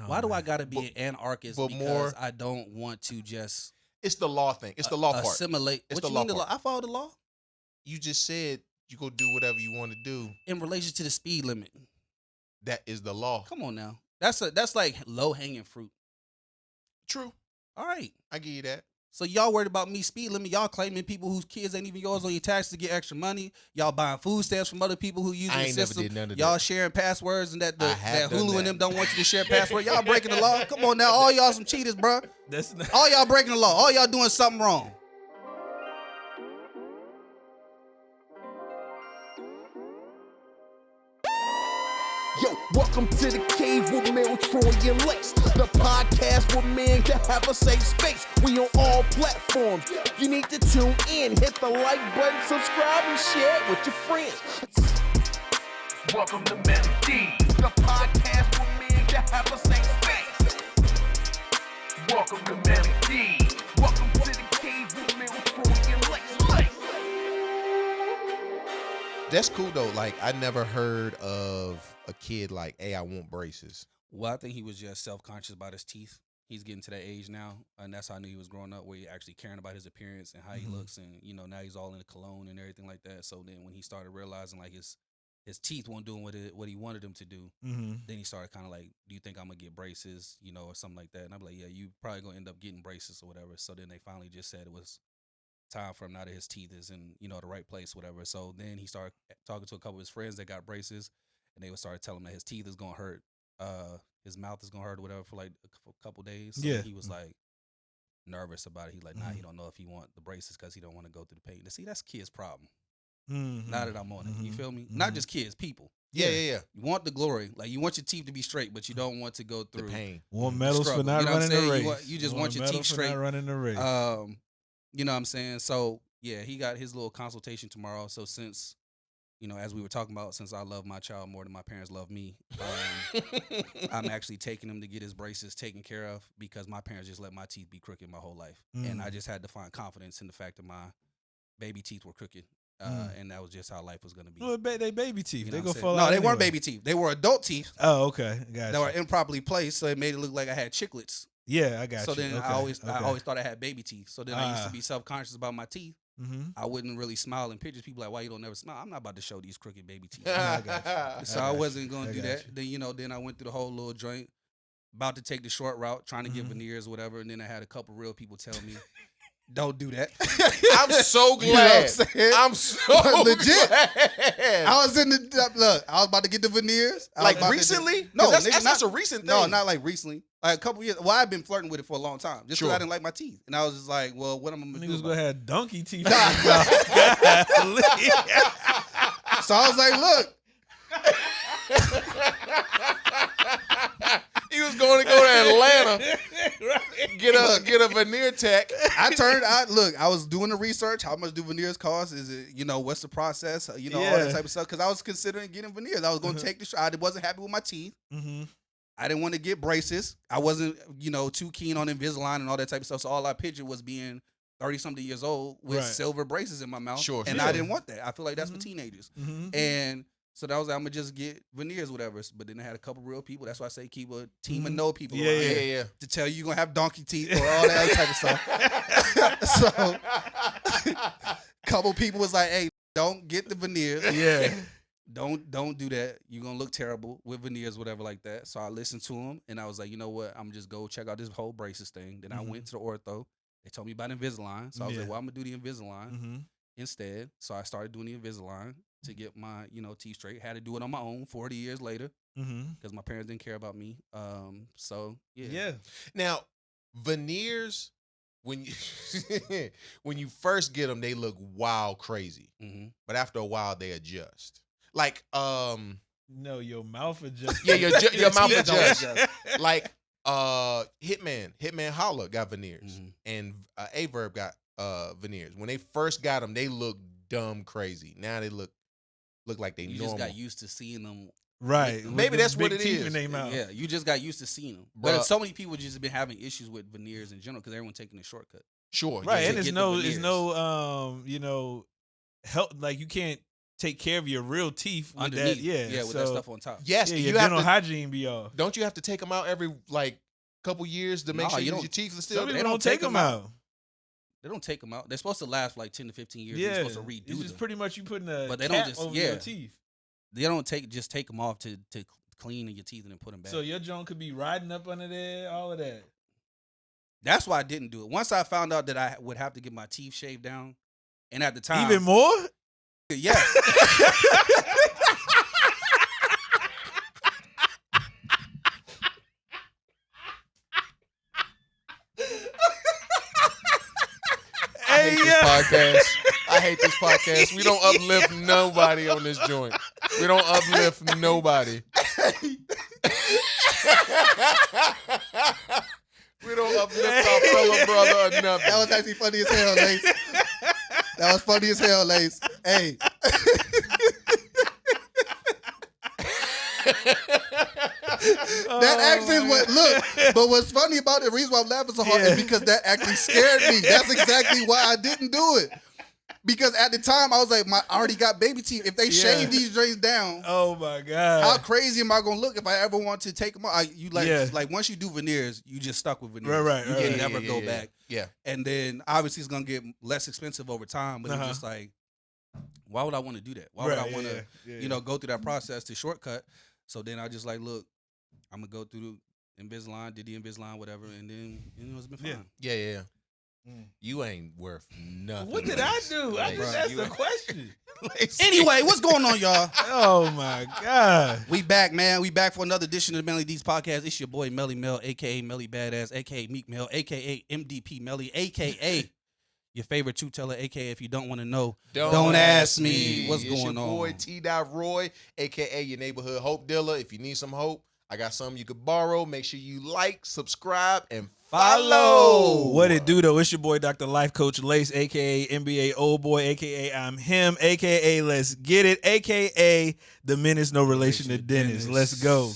Why do I gotta be an anarchist? but Because more- I don't want to just It's the law thing. It's the law part. assimilate. It's What the you law mean the part. law? I follow the law You just said you go do whatever you want to do. in relation to the speed limit. That is the law. Come on now. That's like low hanging fruit. True. All right. I give you that. So y'all worried about me speed limit? Y'all claiming people whose kids ain't even yours on your taxes to get extra money? Y'all buying food stamps from other people who use the I ain't never system? did none of Y'all that. sharing passwords and that I have done Hulu that. and them don't want you to share password. Y'all breaking the law? Come on now, all y'all some cheaters, bro. That's not. All y'all breaking the law. All y'all doing something wrong. Yo, welcome to the cave with Mel, Troy, and Lex. The podcast where men can have a safe space. We on all platforms. You need to tune in, hit the like button, subscribe, and share it with your friends. Welcome to Melly Mel, the podcast where men can have a safe space. Welcome to Melly Mel. Welcome to the cave with Mel, Troy, and Lex. That's cool though. Like I never heard of a kid like, "Hey, I want braces." Well, I think he was just self-conscious about his teeth. He's getting to that age now, and that's how I knew he was growing up, where he actually caring about his appearance and how he looks, and now he's all in the cologne and everything like that. So then when he started realizing like his teeth weren't doing what he wanted them to do, then he started kind of like, "Do you think I'm gonna get braces, or something like that?" And I'm like, "Yeah, you probably gonna end up getting braces or whatever." So then they finally just said it was time for him now that his teeth is in the right place, whatever. So then he started talking to a couple of his friends that got braces, and they would start telling him that his teeth is gonna hurt, his mouth is gonna hurt or whatever for like a couple days. So Yeah. he was like nervous about it. He's like, nah, he don't know if he want the braces because he don't want to go through the pain. Now, see, that's kids' problem. Now that I'm on it, you feel me? Not just kids, people. Yeah. You want the glory, like you want your teeth to be straight, but you don't want to go The through pain. Won medals for struggle. not You know what I'm running the saying? race. You just Won want your medal teeth for straight. not running the race. You know what I'm saying? So yeah, he got his little consultation tomorrow. So since, as we were talking about, since I love my child more than my parents love me, I'm actually taking him to get his braces taken care of because my parents just let my teeth be crooked my whole life. And I just had to find confidence in the fact that my baby teeth were crooked. And that was just how life was going to be. Well, they baby teeth. You know They what go I'm saying? fall No, out they weren't anyway. baby teeth. They were adult teeth Oh, okay. Gotcha. that were improperly placed, so it made it look like I had chiclets. Yeah, I got So you. then Okay, I always okay. thought I had baby teeth. So then I used to be self-conscious about my teeth. I wouldn't really smile in pictures. People like, why you don't never smile? I'm not about to show these crooked baby teeth. So I wasn't going to do that. Then I went through the whole little joint, about to take the short route, trying to get veneers or whatever. And then I had a couple real people tell me, don't do that. I'm so You know what I'm glad. saying? I'm so Legit. glad. I was in the look. I was about to get the veneers. I was Like about to recently? do- No, that's, nigga, that's not a recent thing. No, not like recently. Like a couple years. Well, I've been flirting with it for a long time, just because Sure. I didn't like my teeth, and I was just like, well, what am I gonna do? Niggas about gonna it? have donkey teeth. Nah. Golly. So I was like, look. He was going to go to Atlanta, get a veneer tech. I was doing the research. How much do veneers cost? Is it, what's the process? All that type of stuff. Because I was considering getting veneers. I was going to take the shot. I wasn't happy with my teeth. I didn't want to get braces. I wasn't, too keen on Invisalign and all that type of stuff. So all I pictured was being 30-something years old with Right. silver braces in my mouth. Sure, And sure. I didn't want that. I feel like that's for teenagers. And so that was I'm gonna just get veneers, whatever. But then I had a couple real people. That's why I say keep a team of no people around Yeah. to tell you you're gonna have donkey teeth or all that other type of stuff. So couple people was like, hey, don't get the veneers. Yeah. Don't do that. You're gonna look terrible with veneers, whatever like that. So I listened to him and I was like, you know what? I'm just go check out this whole braces thing. Then I went to the ortho. They told me about Invisalign. So I was like, well, I'm gonna do the Invisalign instead. So I started doing the Invisalign to get my, teeth straight. Had to do it on my own 40 years later because my parents didn't care about me. So yeah. Now, veneers, when you when you first get them, they look wild crazy. But after a while, they adjust. Like, No, your mouth adjusts. yeah, your mouth teeth don't adjusts. adjust. Like, Hitman Holla got veneers, and Averb got veneers. When they first got them, they looked dumb crazy. Now they look like they You normal. just got used to seeing them. Right. Maybe with that's them what big it teeth is. in their mouth. Yeah, you just got used to seeing them. Bruh. But so many people just been having issues with veneers in general because everyone taking a shortcut. Sure, Right, yeah, and to it's get the no, veneers. help. Like you can't take care of your real teeth with underneath. that. Yeah, with that stuff on top. Yes, Yeah, you your have dental to. hygiene be off. Don't you have to take them out every like couple years to make No, sure you your don't. teeth are still? Some there? people don't take them out. They don't take them out. They're supposed to last for like 10 to 15 years. Yeah, They're supposed to redo it's just them. pretty much you putting a But they cap don't just- over yeah. your teeth. They don't take them off to clean your teeth and then put them back. So your joint could be riding up under there, all of that. That's why I didn't do it. Once I found out that I would have to get my teeth shaved down, and at the time, Even more? yes. I hate this podcast. I hate this podcast. We don't uplift nobody on this joint. We don't uplift nobody. We don't uplift our fellow brother or nothing. That was actually funny as hell, Lace. That was funny as hell, Lace. Hey. That actually is what, look, but what's funny about it, the reason why I'm laughing so hard is because that actually scared me. That's exactly why I didn't do it. Because at the time, I was like, I already got baby teeth. If they shave these drains down, Oh my God. how crazy am I gonna look if I ever want to take them out? Yeah. Like once you do veneers, you just stuck with veneers. Right, You right, can right. never go back. Yeah. And then obviously it's gonna get less expensive over time. But Uh-huh. it's just like, why would I want to do that? Why would I want to, go through that process to shortcut? So then I just like, look, I'm gonna go through the Invisalign, did the Invisalign, whatever, and then it's been fine. Yeah. You ain't worth nothing. What did I do? I Lace. just asked a question. Anyway, what's going on, y'all? Oh my God. We back, man. We back for another edition of the Melly D's podcast. It's your boy Melly Mel, aka Melly Badass, aka Meek Mel, aka MDP Melly, aka your favorite truth teller, aka if you don't want to know, don't ask me. What's It's going your on? boy T. Roy, aka your neighborhood hope dealer. If you need some hope, I got something you could borrow. Make sure you like, subscribe, and follow. What it do though? It's your boy Dr. Life Coach Lace, aka NBA Old Boy, aka I'm him, aka Let's Get It, aka the Menace No Relation to Dennis. Let's go.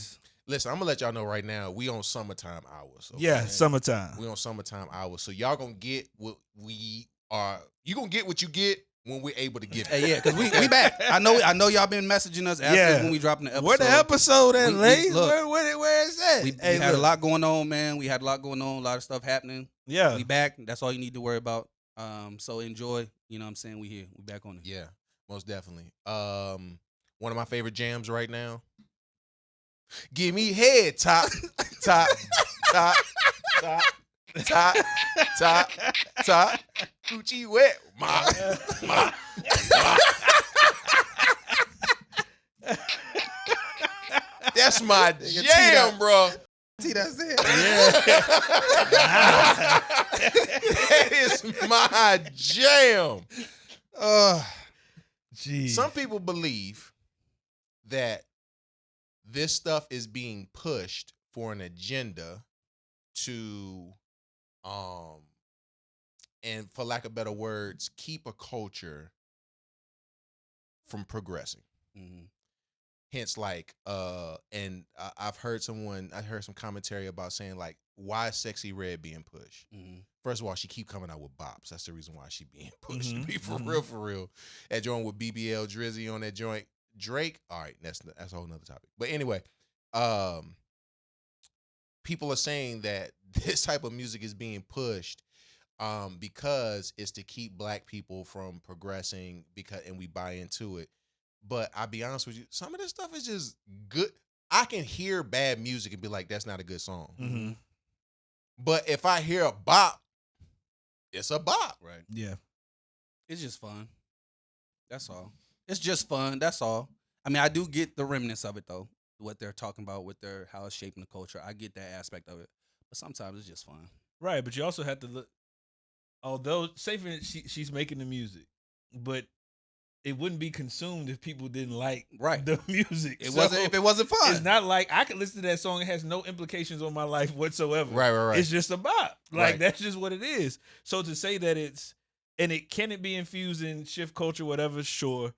Listen, I'm gonna let y'all know right now. We on summertime hours. Okay? Yeah, summertime. We on summertime hours. So y'all gonna get what we are. You gonna get what you get when we're able to get it. Hey, yeah, because we back. I know y'all been messaging us after when we dropping the episode. Where the episode at, We- Lace? look. Where is that? We had a lot going on, man. We had a lot going on, a lot of stuff happening. Yeah. We back. That's all you need to worry about. So enjoy. You know what I'm saying? We here. We back on it. Yeah, most definitely. One of my favorite jams right now. Give me head, top, top, top, top, top, top, top. Coochie wet, ma. That's my jam, bro. See, that's it. That is my jam. Jeez. Some people believe that this stuff is being pushed for an agenda to, and for lack of better words, keep a culture from progressing. Mm-hmm. Hence, like, and I heard some commentary about saying, like, why is Sexy Red being pushed? Mm-hmm. First of all, she keep coming out with bops. That's the reason why she being pushed. Mhm, To be for real. That joint with BBL Drizzy on that joint. Drake. All right, that's a whole nother topic. But anyway, people are saying that this type of music is being pushed because it's to keep black people from progressing and we buy into it. But I'll be honest with you, some of this stuff is just good. I can hear bad music and be like, that's not a good song. Mm-hmm. But if I hear a bop, it's a bop. Right. Yeah. It's just fun. That's all. It's just fun. That's all. I mean, I do get the remnants of it though. What they're talking about with how it's shaping the culture. I get that aspect of it. But sometimes it's just fun. Right, but you also have to look. Although, say for instance, she's making the music, but it wouldn't be consumed if people didn't like the music. It wasn't if it wasn't fun. It's not like I could listen to that song. It has no implications on my life whatsoever. Right. It's just a bop. Like Right. that's just what it is. So to say that can it be infused in shift culture, whatever, sure.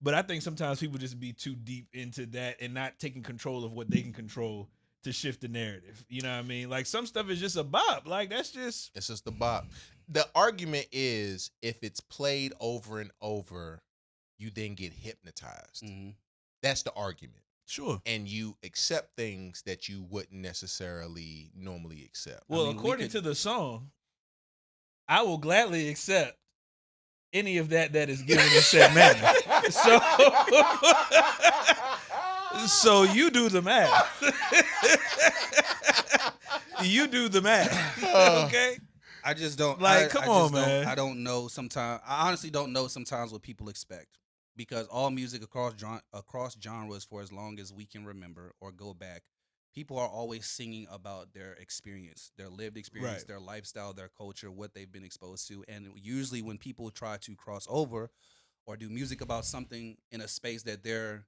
But I think sometimes people just be too deep into that and not taking control of what they can control to shift the narrative. You know what I mean? Like some stuff is just a bop. Like it's just the bop. The argument is if it's played over and over, you then get hypnotized. Mhm. That's the argument. Sure. And you accept things that you wouldn't necessarily normally accept. Well, mean, we according could- to the song, I will gladly accept any of that is given in said manner. So you do the math. You do the math. Okay. I just don't Like, I come just on, don't- man. I don't know sometimes. I honestly don't know sometimes what people expect because all music across genres for as long as we can remember or go back, people are always singing about their experience, their lived experience, Right. their lifestyle, their culture, what they've been exposed to. And usually when people try to cross over or do music about something in a space that they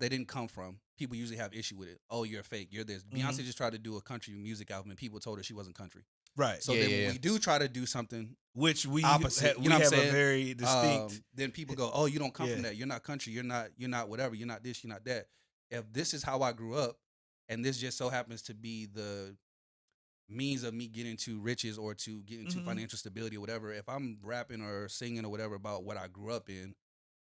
didn't come from, people usually have issue with it. Oh, you're fake. You're this. Beyonce just tried to do a country music album, and people told her she wasn't country. Right. So Yeah, then yeah, when yeah. we do try to do something Which we opposite, we you know what have I'm a saying? very distinct. Then people go, "Oh, you don't come from Yeah. that. You're not country. You're not whatever. You're not this. You're not that." If this is how I grew up, and this just so happens to be the means of me getting to riches or to getting to Mhm. financial stability or whatever, if I'm rapping or singing or whatever about what I grew up in,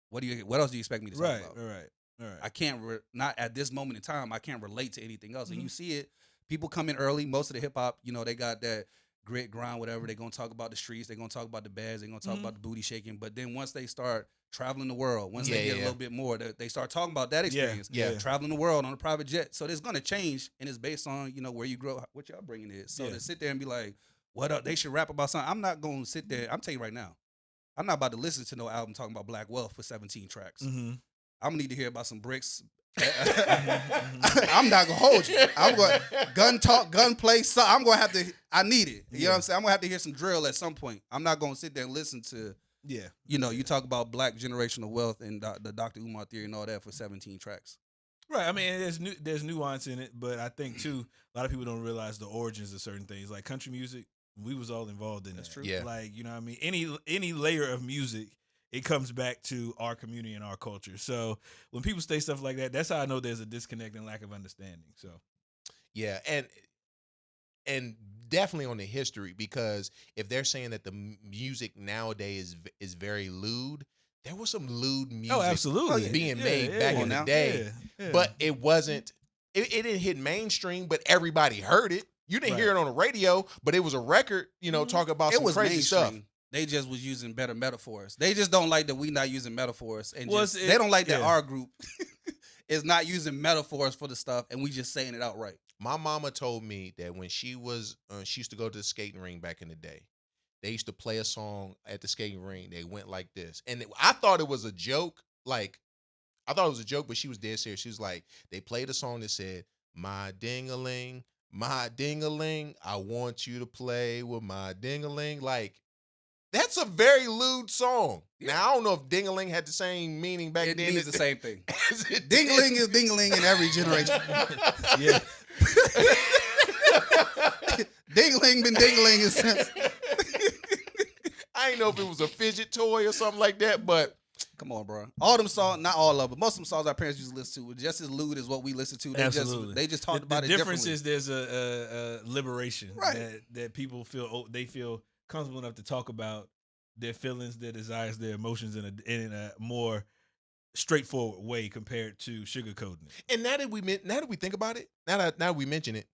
what else do you expect me to talk Right. about? Right. All right. I can't not at this moment in time. I can't relate to anything else. And Mhm. you see it. People come in early. Most of the hip hop, they got that grit, grind, whatever. They're gonna talk about the streets. They're gonna talk about the bads. They're gonna talk Mhm. about the booty shaking. But then once they start traveling the world, once Yeah, they get yeah, a little bit more, they start talking about that experience. yeah. Traveling the world on a private jet. So it's gonna change, and it's based on where you grow, what your upbringing is. So Yeah. to sit there and be like, what up? They should rap about something. I'm not gonna sit there. I'm telling you right now. I'm not about to listen to no album talking about black wealth for 17 tracks. Mm-hmm. I'm gonna need to hear about some bricks. Mhm. I'm not gonna hold you. I'm going gun talk, gunplay. So I'm gonna have to. I need it. You know what I'm saying? I'm gonna have to hear some drill at some point. I'm not gonna sit there and listen to. Yeah. You talk about black generational wealth and the Dr. Umar theory and all that for 17 tracks. Right. I mean, there's nuance in it, but I think too a lot of people don't realize the origins of certain things. Like country music, we was all involved in That's that. true. Yeah. Like, you know what I mean? Any layer of music, it comes back to our community and our culture. So when people say stuff like that, that's how I know there's a disconnect and lack of understanding. So Yeah, and definitely on the history, because if they're saying that the music nowadays is very lewd, there was some lewd music absolutely being made back in the day, Yeah. but it wasn't. It didn't hit mainstream, but everybody heard it. You didn't hear it on the radio, but it was a record. Talking about It some was crazy mainstream. stuff. They just was using better metaphors. They just don't like that we not using metaphors, and Well, they don't like that yeah. our group is not using metaphors for the stuff, and we just saying it outright. My mama told me that when she used to go to the skating ring back in the day. They used to play a song at the skating ring. They went like this. And I thought it was a joke. But she was dead serious. She was like, they played a song that said, my ding-a-ling, I want you to play with my ding-a-ling. Like, that's a very lewd song. Yeah. Now, I don't know if ding-a-ling had the same meaning back It then. means the same thing. Dingling is dingling in every generation. yeah. Dingling been dingling is since. I ain't know if it was a fidget toy or something like that, but Come on, bro. All them songs, not all of them, most of them songs our parents used to listen to were just as lewd as what we listen to. Absolutely. They just talked about the it difference differently. is there's a liberation Right. that people feel they feel comfortable enough to talk about their feelings, their desires, their emotions in a more straightforward way compared to sugarcoating it. and now that we think about it, now that we mention it,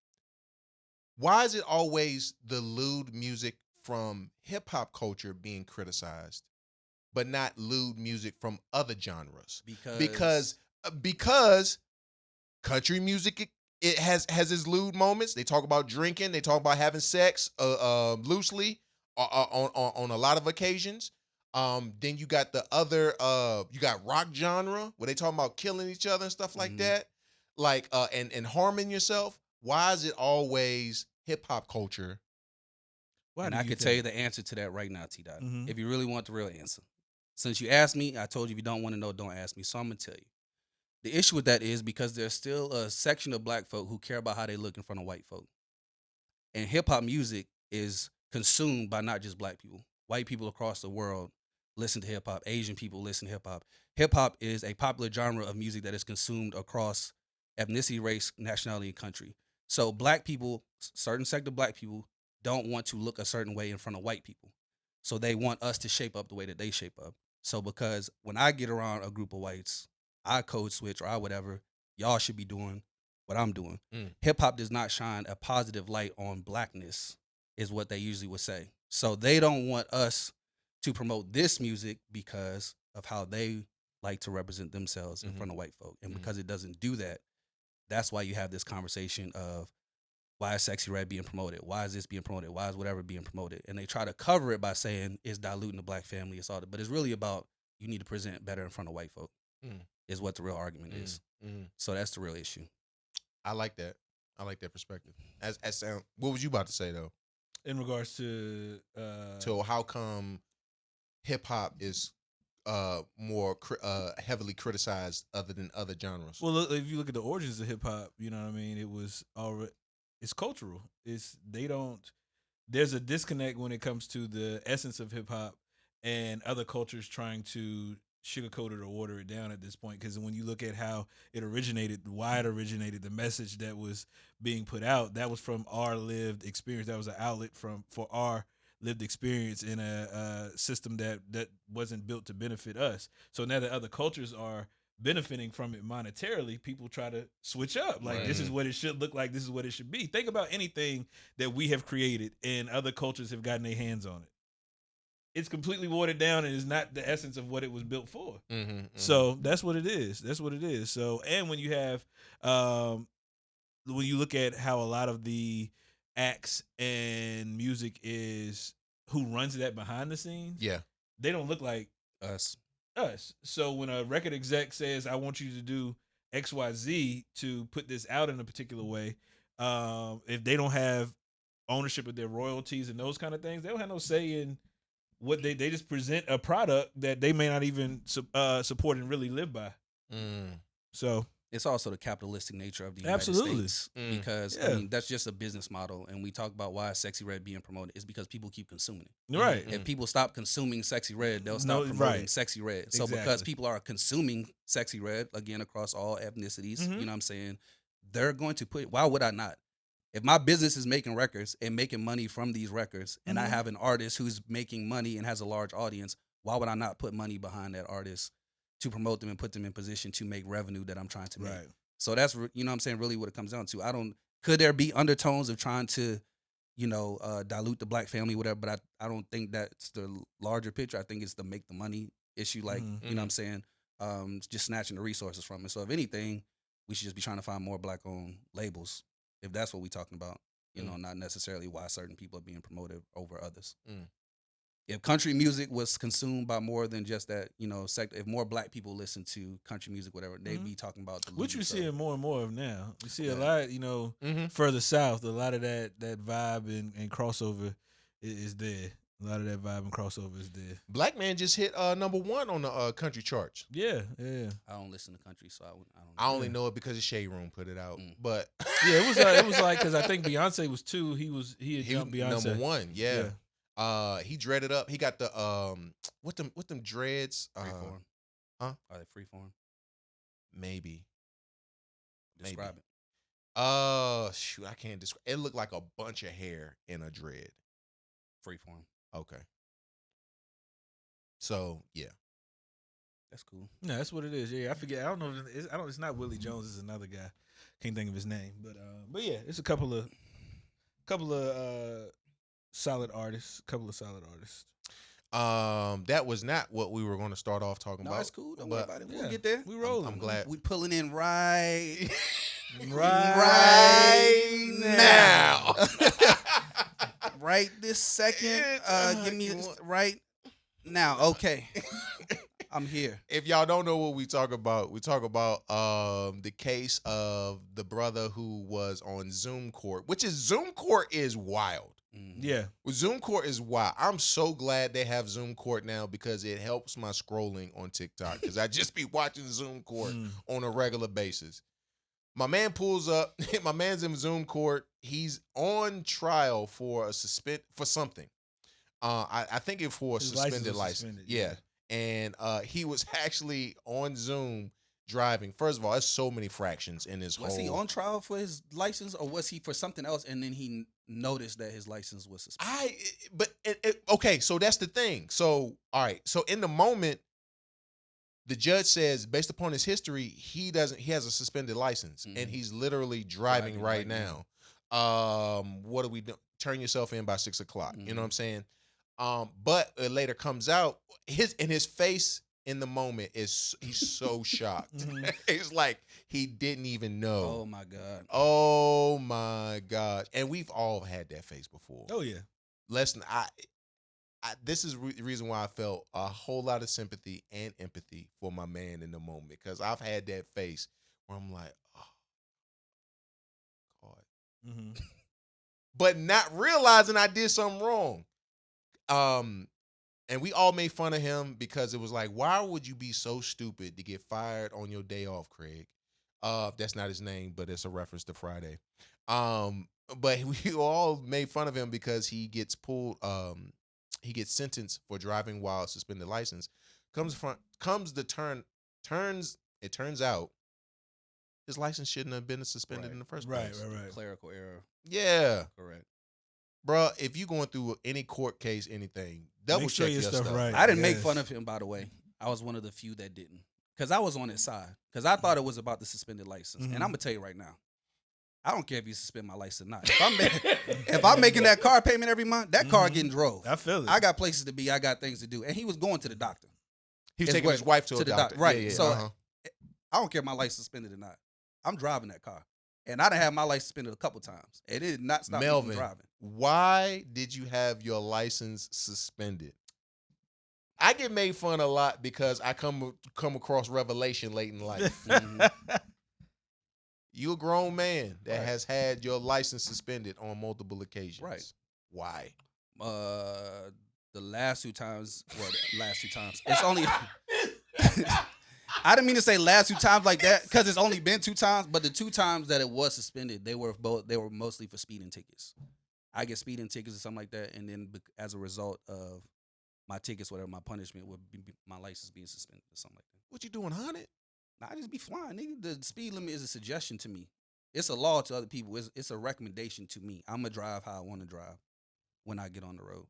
why is it always the lewd music from hip hop culture being criticized, but not lewd music from other genres? Because country music it has its lewd moments. They talk about drinking. They talk about having sex loosely on a lot of occasions. Then you got the other you got rock genre where they talk about killing each other and stuff like Mhm. that, like and harming yourself. Why is it always hip hop culture? Why and do I you can think? tell you the answer to that right now, T Dot. Mhm. If you really want the real answer. Since you asked me, I told you if you don't want to know, don't ask me. So I'm gonna tell you. The issue with that is because there's still a section of black folk who care about how they look in front of white folk. And hip hop music is consumed by not just black people. White people across the world listen to hip hop. Asian people listen to hip hop. Hip hop is a popular genre of music that is consumed across ethnicity, race, nationality, and country. So black people, certain sector of black people, don't want to look a certain way in front of white people. So they want us to shape up the way that they shape up. So because when I get around a group of whites, I code switch or I whatever, y'all should be doing what I'm doing. Hip hop does not shine a positive light on blackness, is what they usually would say. So they don't want us to promote this music because of how they like to represent themselves in front of white folk. And because it doesn't do that, that's why you have this conversation of why is Sexy Red being promoted? Why is this being promoted? Why is whatever being promoted? And they try to cover it by saying it's diluting the black family. It's all that, but it's really about you need to present better in front of white folk. Is what the real argument is. So that's the real issue. I like that. I like that perspective. As sound, what was you about to say though? In regards to how come hip hop is more heavily criticized other than other genres? Well, look, if you look at the origins of hip hop, you know what I mean. It was already. It's cultural. There's a disconnect when it comes to the essence of hip hop and other cultures trying to sugarcoat it or water it down at this point. Because when you look at how it originated, why it originated, the message that was being put out, that was from our lived experience. That was an outlet for our lived experience in a system that wasn't built to benefit us. So now that other cultures are benefiting from it monetarily, people try to switch up. Like, this is what it should look like. This is what it should be. Think about anything that we have created and other cultures have gotten their hands on it. It's completely watered down and is not the essence of what it was built for. So that's what it is. That's what it is. So, and when you have, when you look at how a lot of the acts and music is, who runs that behind the scenes, they don't look like Us. So when a record exec says, I want you to do XYZ to put this out in a particular way, if they don't have ownership of their royalties and those kind of things, they don't have no say in what they just present a product that they may not even support and really live by. So it's also the capitalistic nature of the United States. Because I mean, that's just a business model. And we talk about why Sexy Red being promoted is because people keep consuming it. Right. If people stop consuming Sexy Red, they'll stop promoting Sexy Red. So because people are consuming Sexy Red, again, across all ethnicities, you know what I'm saying, they're going to put, why would I not? If my business is making records and making money from these records, and I have an artist who's making money and has a large audience, why would I not put money behind that artist to promote them and put them in position to make revenue that I'm trying to make? So that's, you know what I'm saying, really what it comes down to. Could there be undertones of trying to, you know, dilute the black family, whatever, but I don't think that's the larger picture. I think it's the make the money issue, like, you know what I'm saying, just snatching the resources from it. So if anything, we should just be trying to find more black-owned labels, if that's what we're talking about, you know, not necessarily why certain people are being promoted over others. If country music was consumed by more than just that, you know, sector, if more black people listen to country music, whatever, they'd be talking about the which you're seeing more and more of now. You see a Yeah. lot, you know, further south, a lot of that vibe and crossover is there. A lot of that vibe and crossover is there. Black Man just hit #1 on the country charts. Yeah, yeah. I don't listen to country, so I don't know. I only know it because the Shade Room put it out. But Yeah, it was like, because I think Beyonce was 2. He had jumped Beyonce. #1. Yeah. He dreaded up. He got the what them dreads? Freeform. Huh? Are they freeform? Maybe. Describe it. Shoot, I can't describe. It looked like a bunch of hair in a dread. Freeform. Okay. So yeah, That's cool. No, that's what it is. Yeah, I forget. I don't know. It's not Willie Jones. It's another guy. Can't think of his name. But yeah, it's a couple of solid artists. that was not what we were going to start off talking No, about. it's cool. Don't worry but about it. We'll get there. We rolling. I'm glad. We pulling in right right now. right this second. Give me right now. Okay. I'm here. If y'all don't know what we talk about the case of the brother who was on Zoom Court, which is Zoom Court is wild. Yeah. Zoom Court is wild. I'm so glad they have Zoom Court now because it helps my scrolling on TikTok because I just be watching Zoom Court on a regular basis. My man pulls up. My man's in Zoom Court. He's on trial for for something. I think it for a suspended license. Yeah. And he was actually on Zoom driving. First of all, there's so many fractions in his Was he on trial for his license or was he for something else and then he noticed that his license was suspended. Okay, so that's the thing. So, all right. So in the moment, the judge says, based upon his history, he has a suspended license, and he's literally driving right now. What do we do? Turn yourself in by 6 o'clock. You know what I'm saying? But it later comes out, his face in the moment he's so shocked. It's like he didn't even know. Oh my God. Oh my God. And we've all had that face before. Oh yeah. Listen, this is the reason why I felt a whole lot of sympathy and empathy for my man in the moment, because I've had that face where I'm like, oh God, but not realizing I did something wrong. And we all made fun of him because it was like, why would you be so stupid to get fired on your day off, Craig? That's not his name, but it's a reference to Friday. But we all made fun of him because he gets pulled. He gets sentenced for driving while suspended license. It turns out his license shouldn't have been suspended in the first place. Right. Clerical error. Yeah. Correct. Bruh, if you going through any court case, anything, double check your stuff. Right. I didn't make fun of him, by the way. I was one of the few that didn't. Because I was on his side. Because I thought it was about the suspended license. And I'm going to tell you right now, I don't care if you suspend my license or not. If I'm making that car payment every month, that car getting drove. I feel it. I got places to be. I got things to do. And he was going to the doctor. He was taking his wife to a doctor. Right. Yeah, So I don't care if my license suspended or not. I'm driving that car. And I done had my license suspended a couple times. And it did not stop me from driving. Why did you have your license suspended? I get made fun a lot because I come across revelation late in life. You a grown man that has had your license suspended on multiple occasions. Right. Why? The last two times. It's only. I didn't mean to say last two times like that because it's only been 2 times. But the 2 times that it was suspended, they were mostly for speeding tickets. I get speeding tickets or something like that, and then as a result of my tickets, whatever my punishment would be, my license being suspended or something like that. What you doing, hunted? Nah, I just be flying, nigga. The speed limit is a suggestion to me. It's a law to other people. It's a recommendation to me. I'm going to drive how I want to drive when I get on the road.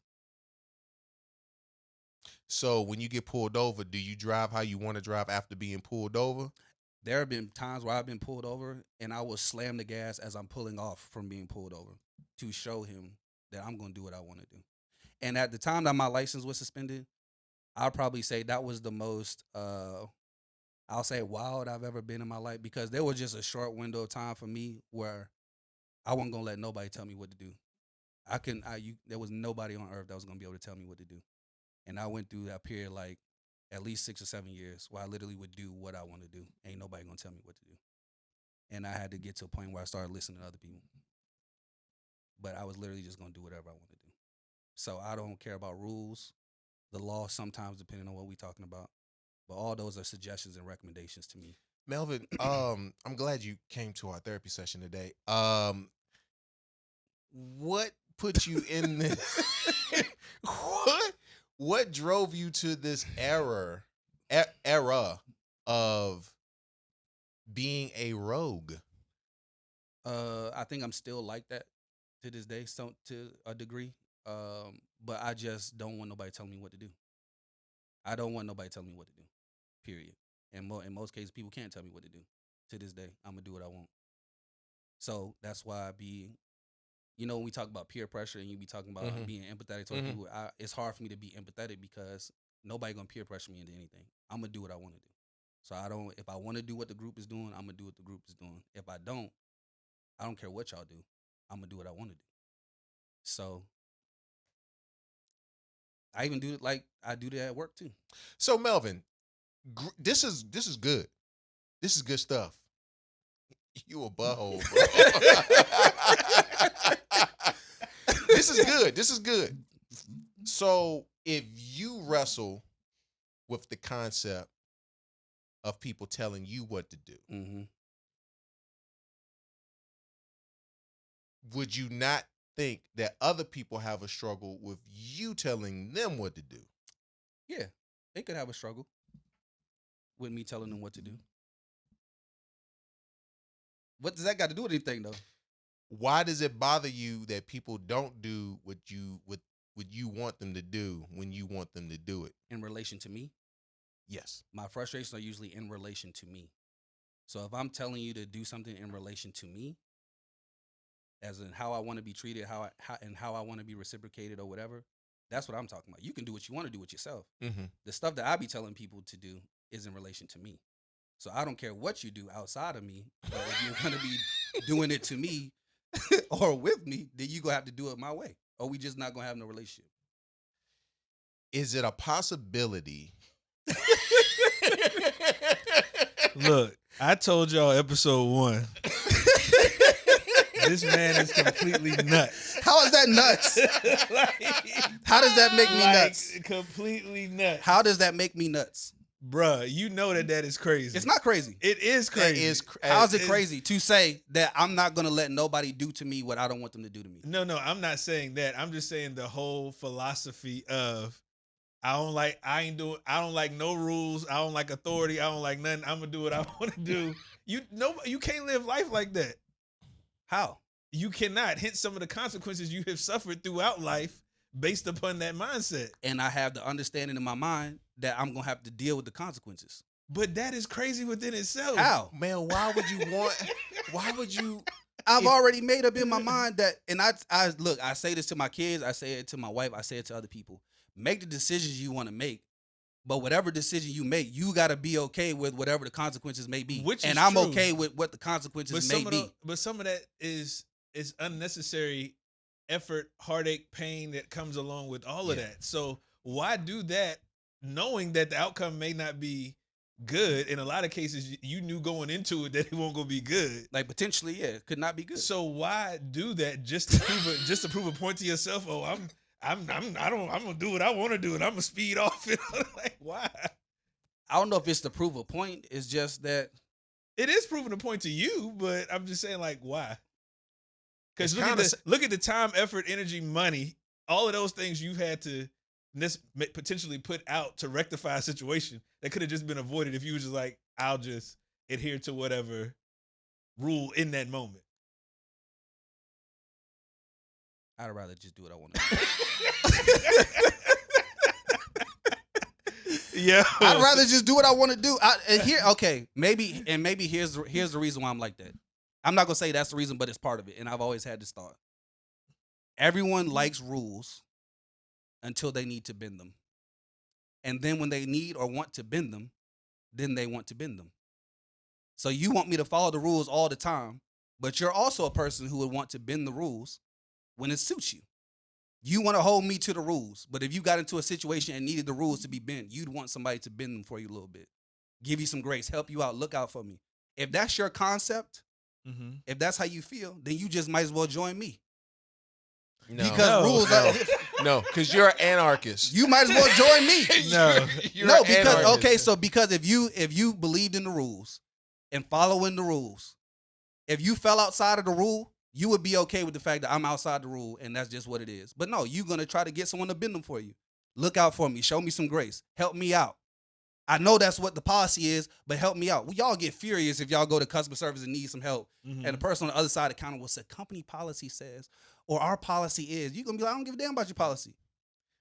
So when you get pulled over, do you drive how you want to drive after being pulled over? There have been times where I've been pulled over and I will slam the gas as I'm pulling off from being pulled over to show him that I'm going to do what I want to do. And at the time that my license was suspended, I'll probably say that was the most, I'll say wild I've ever been in my life, because there was just a short window of time for me where I wasn't going to let nobody tell me what to do. There was nobody on earth that was going to be able to tell me what to do. And I went through that period like at least 6 or 7 years where I literally would do what I want to do. Ain't nobody going to tell me what to do. And I had to get to a point where I started listening to other people. But I was literally just going to do whatever I want to do. So I don't care about rules, the law sometimes, depending on what we're talking about. But all those are suggestions and recommendations to me. Melvin, I'm glad you came to our therapy session today. What put you in this? What drove you to this era of being a rogue? I think I'm still like that to this day, so to a degree. But I just don't want nobody telling me what to do. I don't want nobody telling me what to do. Period. And in most cases, people can't tell me what to do. To this day, I'm gonna do what I want. So that's why when we talk about peer pressure and you be talking about being empathetic to people, it's hard for me to be empathetic because nobody gonna peer pressure me into anything. I'm gonna do what I want to do. So if I want to do what the group is doing, I'm gonna do what the group is doing. If I don't care what y'all do. I'm gonna do what I want to do. So I even do it like I do that at work too. So Melvin, this is good. This is good stuff. You a butthole, bro. This is good. This is good. So if you wrestle with the concept of people telling you what to do, would you not think that other people have a struggle with you telling them what to do? Yeah, they could have a struggle with me telling them what to do. What does that got to do with anything, though? why does it bother you that people don't do what you want them to do when you want them to do it? In relation to me, Yes. my frustrations are usually in relation to me. So if I'm telling you to do something in relation to me, as in how I want to be treated, how I want to be reciprocated or whatever, that's what I'm talking about. You can do what you want to do with yourself. Mm-hmm. The stuff that I be telling people to do is in relation to me. So I don't care what you do outside of me, but if you're gonna be doing it to me or with me, then you gonna have to do it my way, or we just not gonna have no relationship. Is it a possibility? Look, I told y'all episode 1. This man is completely nuts. How is that nuts? How does that make me nuts? Completely nuts. How does that make me nuts? Bruh, you know that is crazy. It's not crazy. It is crazy. How's it crazy to say that I'm not gonna let nobody do to me what I don't want them to do to me? No, I'm not saying that. I'm just saying the whole philosophy of I don't like no rules. I don't like authority. I don't like nothing. I'm gonna do what I want to do. You can't live life like that. How? You cannot. Hence some of the consequences you have suffered throughout life based upon that mindset. And I have the understanding in my mind that I'm gonna have to deal with the consequences. But that is crazy within itself. How? Man, why would you I've already made up in my mind that, and I look, I say this to my kids, I say it to my wife, I say it to other people. Make the decisions you want to make, but whatever decision you make, you got to be okay with whatever the consequences may be. And I'm true. okay with what the consequences may be. But some of that is unnecessary effort, heartache, pain that comes along with all of that. So why do that knowing that the outcome may not be good? In a lot of cases, you knew going into it that it won't go be good. Like potentially, yeah, it could not be good. So why do that just to prove a point to yourself? Oh, I'm gonna do what I want to do, and I'm gonna speed off. Like, why? I don't know if it's to prove a point. It's just that it is proving a point to you, but I'm just saying, like, why? Because look at the time, effort, energy, money, all of those things you had to potentially put out to rectify a situation that could have just been avoided if you were just like, I'll just adhere to whatever rule in that moment. I'd rather just do what I want to do. Yeah, I'd rather just do what I want to do. Maybe here's the reason why I'm like that. I'm not gonna say that's the reason, but it's part of it. And I've always had this thought. Everyone likes rules until they need to bend them. And then when they need or want to bend them, then they want to bend them. So you want me to follow the rules all the time, but you're also a person who would want to bend the rules when it suits you. You want to hold me to the rules, but if you got into a situation and needed the rules to be bent, you'd want somebody to bend them for you a little bit, give you some grace, help you out, look out for me. If that's your concept, if that's how you feel, then you just might as well join me. No, because rules are no, because you're an anarchist. You might as well join me. You're because anarchist. okay, so because if you believed in the rules and following the rules, if you fell outside of the rule, you would be okay with the fact that I'm outside the rule and that's just what it is. But no, you're gonna try to get someone to bend them for you. Look out for me, show me some grace, help me out. I know that's what the policy is, but help me out. Y'all get furious if y'all go to customer service and need some help. And the person on the other side of the counter will say, company policy says, or our policy is. You're going to be like, I don't give a damn about your policy.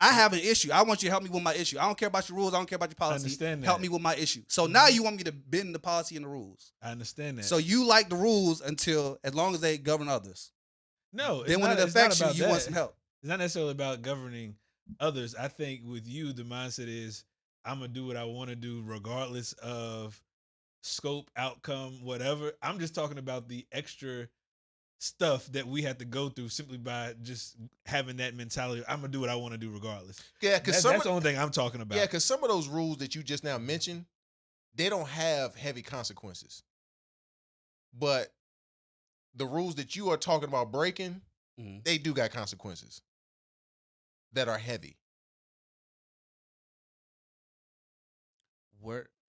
I have an issue. I want you to help me with my issue. I don't care about your rules. I don't care about your policy. I understand that. Help me with my issue. So now you want me to bend the policy and the rules. I understand that. So you like the rules as long as they govern others. No. Then when it affects you, you want some help. It's not necessarily about governing others. I think with you, the mindset is, I'm going to do what I want to do regardless of scope, outcome, whatever. I'm just talking about the extra stuff that we have to go through simply by just having that mentality. I'm going to do what I want to do regardless. Yeah, because that's the only thing I'm talking about. Yeah, because some of those rules that you just now mentioned, they don't have heavy consequences. But the rules that you are talking about breaking, they do got consequences that are heavy.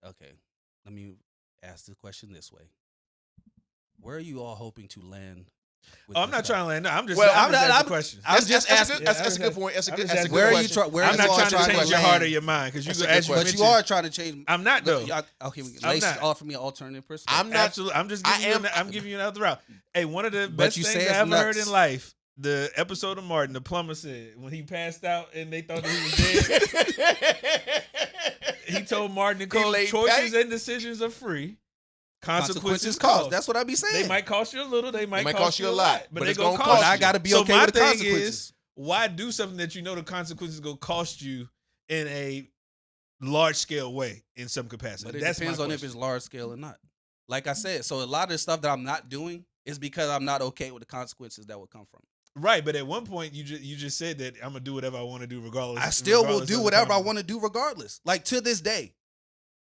Okay, let me ask the question this way. Where are you all hoping to land with I'm this not stuff. trying to land. No, I'm just. Well, I'm just asking questions. That's asking. That's a good point. That's a I'm good. just That's a asking good Where are you question. trying? Where I'm you not all trying to trying change to your heart or land? your mind because you, That's a as good you But question. you mentioned, are trying to change. I'm not though. Okay, I'm Lace not. offer me an alternative perspective. I'm not. Absolutely. I'm just giving I'm giving you another route. Hey, one of the best you things say I it's ever heard nuts. in life, the episode of Martin, the plumber said when he passed out and they thought that he was dead, he told Martin and Cole, laid choices back. and decisions are free. Consequences cost. cost. That's what I be saying. They might cost you a little, they might cost you a lot. But they it's gonna gonna cost But I you. got to be So okay my with the thing consequences. is, why do something that you know the consequences gonna cost you in a large scale way in some capacity? But it That's depends my on if question. it's large scale or not. Like I said, so a lot of the stuff that I'm not doing is because I'm not okay with the consequences that would come from it. Right, but at one point you just said that I'm gonna do whatever I want to do regardless. I still will regardless do of the whatever I consequences. want to do regardless. Like to this day.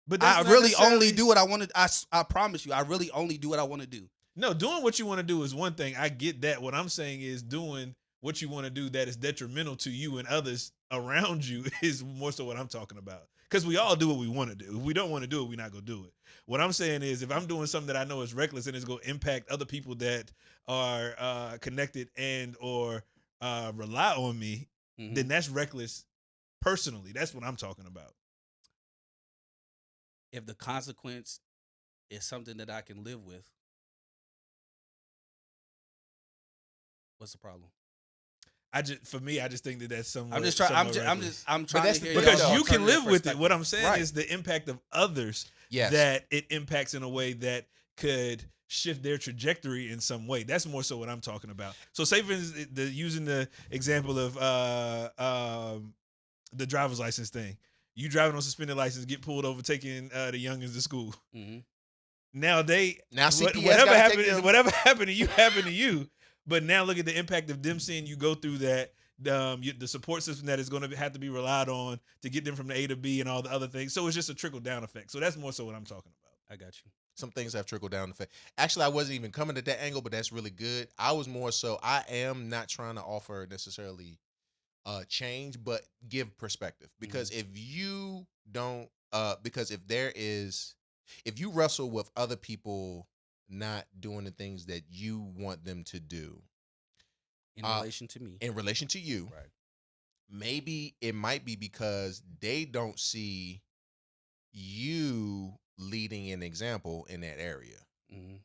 But that's I not really necessarily- only do what I want to. I promise you, I really only do what I want to do. No, doing what you want to do is one thing. I get that. What I'm saying is doing what you want to do that is detrimental to you and others around you is more so what I'm talking about. Because we all do what we want to do. If we don't want to do it, we're not gonna do it. What I'm saying is, if I'm doing something that I know is reckless and it's gonna impact other people that are connected and or rely on me, Mhm. then that's reckless. Personally, that's what I'm talking about. If the consequence is something that I can live with, what's the problem? I just think that that's somewhat. I'm just trying. I'm reckless. trying that's to the hear thing, because though. you can live with it. What I'm I'm saying Right. is the impact of others Yes. that it impacts in a way that could shift their trajectory in some way. That's more so what I'm talking about. So, say for instance, using the example of the driver's license thing. You driving on suspended license, get pulled over, taking the youngins to school. Mm-hmm. Now CPS whatever gotta happened, take them. whatever happened to you happened to you. But now look at the impact of them seeing you go through that. The support system that is going to have to be relied on to get them from the A to B and all the other things. So it's just a trickle down effect. So that's more so what I'm talking about. I got you. Some things have trickled down effect. Actually, I wasn't even coming at that angle, but that's really good. I was more so, I am not trying to offer necessarily change, but give perspective. Because if you don't, because if you wrestle with other people not doing the things that you want them to do In relation to me. in relation to you, Right. maybe it might be because they don't see you leading an example in that area. Mm-hmm.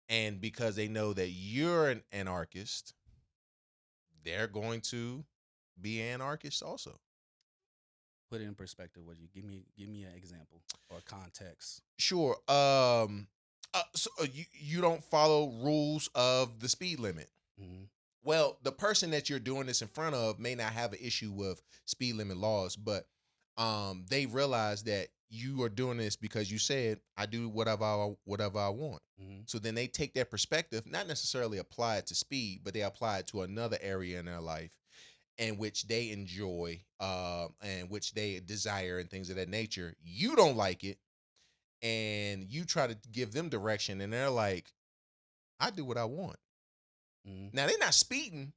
And because they know that you're an anarchist, they're going to be anarchists also. Put it in perspective. What you give me an example or context. Sure. You don't follow rules of the speed limit. Mm-hmm. Well, the person that you're doing this in front of may not have an issue with speed limit laws, but they realize that you are doing this because you said, I do whatever I want. Mm-hmm. So then they take that perspective, not necessarily apply it to speed, but they apply it to another area in their life in which they enjoy and which they desire and things of that nature. You don't like it, and you try to give them direction, and they're like, I do what I want. Mm-hmm. Now, they're not speeding,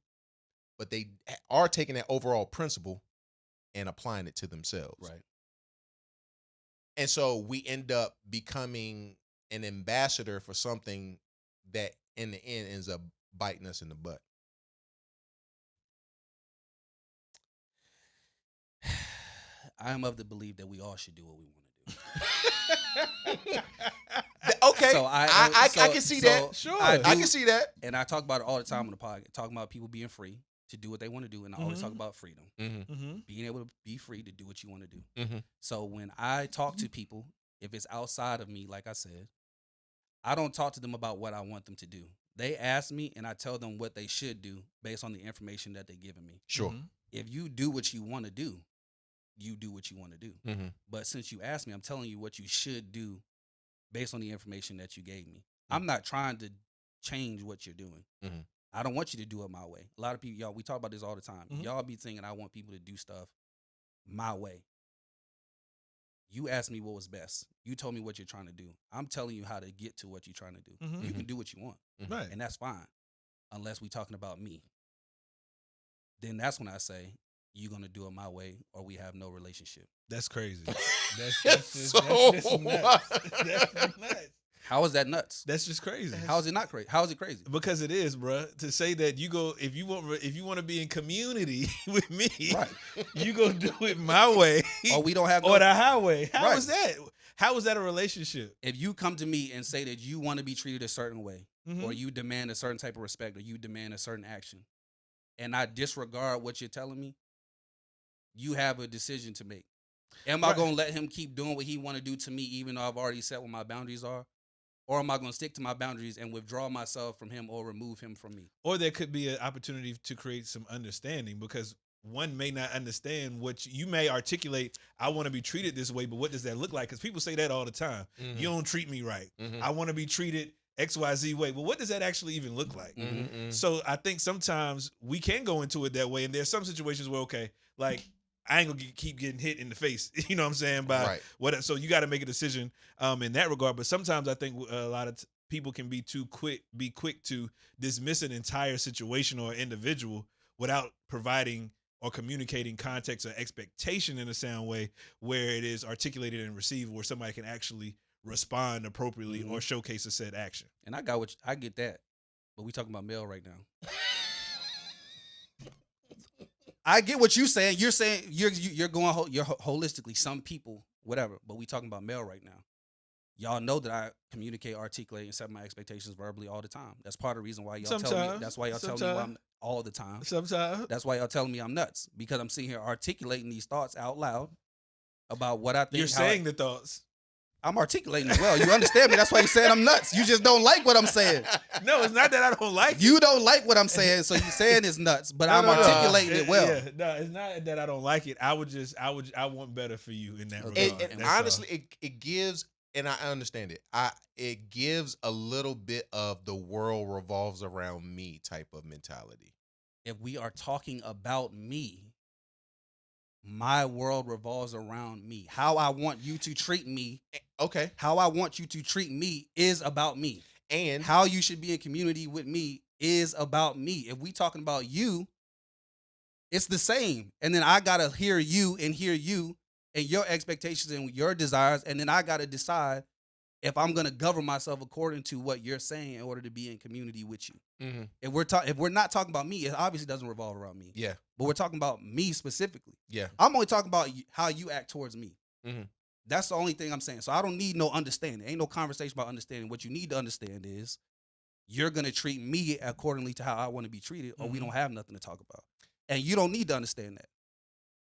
but they are taking that overall principle and applying it to themselves. Right. And so we end up becoming an ambassador for something that in the end ends up biting us in the butt. I am of the belief that we all should do what we want to do. Okay, So I can see that. Sure. I do- can see that. And I talk about it all the time on the podcast, talking about people being free to do what they want to do. And I always talk about freedom, Mm-hmm. being able to be free to do what you want to do. Mm-hmm. So when I talk to people, if it's outside of me, like I said, I don't talk to them about what I want them to do. They ask me and I tell them what they should do based on the information that they're giving me. Sure. Mm-hmm. If you do what you want to do, you do what you want to do. Mm-hmm. But since you asked me, I'm telling you what you should do based on the information that you gave me. I'm not trying to change what you're doing. Mm-hmm. I don't want you to do it my way. A lot of people, y'all, we talk about this all the time. Mhm. Y'all be thinking I want people to do stuff my way. You asked me what was best. You told me what you're trying to do. I'm telling you how to get to what you're trying to do. Mhm. You can do what you want, Right. and that's fine, unless we're talking about me. Then that's when I say you're gonna do it my way, or we have no relationship. That's crazy. That's So just nuts. That's nuts. How is that nuts? That's just crazy. How is it not crazy? How is it crazy? Because it is, bruh. To say that you go if you want to be in community with me, Right. you go do it my way, Or we don't have or the highway. How Right. is that? How is that a relationship? If you come to me and say that you want to be treated a certain way, Mhm. or you demand a certain type of respect, or you demand a certain action, and I disregard what you're telling me, you have a decision to make. Am I Right. going to let him keep doing what he want to do to me, even though I've already set what my boundaries are? Or am I going to stick to my boundaries and withdraw myself from him or remove him from me? Or there could be an opportunity to create some understanding because one may not understand what you may articulate. I want to be treated this way, but what does that look like? Because people say that all the time. Mhm. You don't treat me right. Mhm. I want to be treated XYZ way. Well, what does that actually even look like? Mhm. So I think sometimes we can go into it that way. And there's some situations where, okay, like I ain't gonna keep getting hit in the face. You know what I'm saying? By Right. what? So you got to make a decision in that regard. But sometimes I think a lot of people can be quick to dismiss an entire situation or individual without providing or communicating context or expectation in a sound way where it is articulated and received, where somebody can actually respond appropriately or showcase a said action. And I get that, but we talking about Mel right now. I get what you're saying. You're saying you're going you're holistically. Some people, whatever, but we talking about Mel right now. Y'all know that I communicate, articulate, and set my expectations verbally all the time. That's part of the reason why y'all tell me. Sometimes. That's why y'all tell me why I'm all the time. Sometimes. That's why y'all telling me I'm nuts, because I'm sitting here articulating these thoughts out loud about what I think. You're saying the thoughts. I'm articulating it well. You understand me? That's why you're saying I'm nuts. You just don't like what I'm saying. No, it's not that I don't like it. You don't like what I'm saying, so you're saying it's nuts. But I'm articulating it well. Yeah, no, it's not that I don't like it. I want better for you in that Okay. regard. And That's all. honestly, it gives, and I understand it. It gives a little bit of the world revolves around me type of mentality. If we are talking about me, my world revolves around me. How I want you to treat me, Okay, how I want you to treat me is about me. and How you should be in community with me is about me. If we talking about you, it's the same. And then I gotta hear you and your expectations and your desires, and then I gotta decide if I'm gonna govern myself according to what you're saying in order to be in community with you. Mhm. If we're not talking about me, it obviously doesn't revolve around me. yeah, But we're talking about me specifically. yeah, I'm only talking about how you act towards me. Mhm. That's the only thing I'm saying. So I don't need no understanding. Ain't no conversation about understanding. What you need to understand is you're going to treat me accordingly to how I want to be treated, or we don't have nothing to talk about. And you don't need to understand that.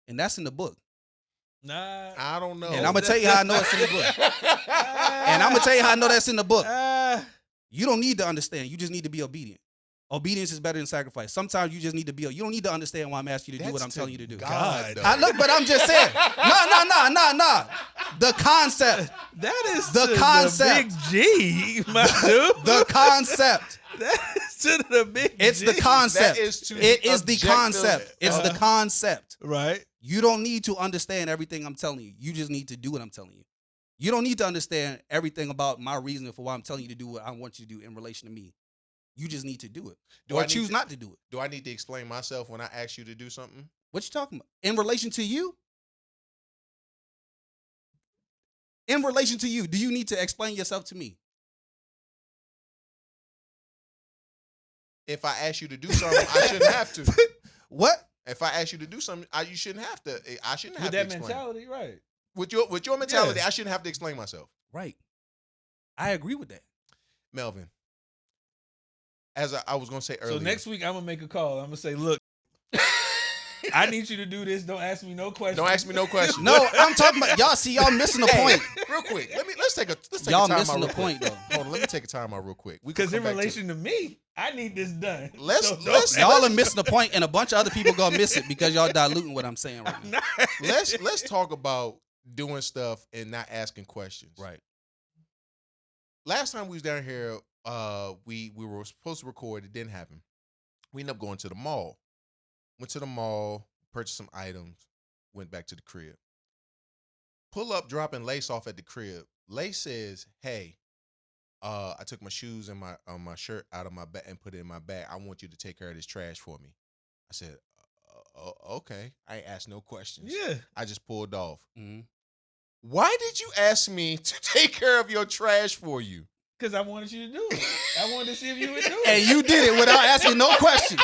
And that's in the book. Nah. I don't know. And I'm going to tell you how I know it's in the book. And I'm going to tell you how I know that's in the book. You don't need to understand. You just need to be obedient. Obedience is better than sacrifice. Sometimes you just need to be. You don't need to understand why I'm asking you to do what I'm telling you to do. God, though. Look, but I'm just saying. No. The concept. That is The to concept. the big G, my dude. The concept. That's to the big It's G. the concept. That is to It is the objective- concept. It's the concept. Right. You don't need to understand everything I'm telling you. You just need to do what I'm telling you. You don't need to understand everything about my reasoning for why I'm telling you to do what I want you to do in relation to me. You just need to do it. Or choose not to do it. Do I need to explain myself when I ask you to do something? What you talking about? In relation to you? In relation to you, do you need to explain yourself to me? If I ask you to do something, I shouldn't have to. What? If I ask you to do something, you shouldn't have to. I shouldn't have With to that explain. mentality, right. With your mentality, Yeah. I shouldn't have to explain myself. Right. I agree with that. Melvin, as I was going to say earlier. So next week I'm gonna make a call. I'm gonna say, look, I need you to do this. Don't ask me no questions. Don't ask me no questions. No, I'm talking about y'all. See, y'all missing the point. Real quick, let's take a Y'all time missing out the real point, quick. though. Hold on, let me take a time out real quick. We can Because come in back to relation to me, I need this done. Let's- don't let's- ask- Y'all are missing the point, and a bunch of other people gonna miss it because y'all diluting what I'm saying right now. let's talk about doing stuff and not asking questions. Right. Last time we was down here, we were supposed to record. It didn't happen. We ended up going to the mall. Went to the mall, purchased some items, went back to the crib. Pull up, dropping Lace off at the crib. Lace says, "Hey, I took my shoes and my shirt out of my bag and put it in my bag. I want you to take care of this trash for me." I said, "Okay." I ain't asked no questions. Yeah. I just pulled off. Mhm. Why did you ask me to take care of your trash for you? Because I wanted you to do it. I wanted to see if you would do it. And you did it without asking no questions.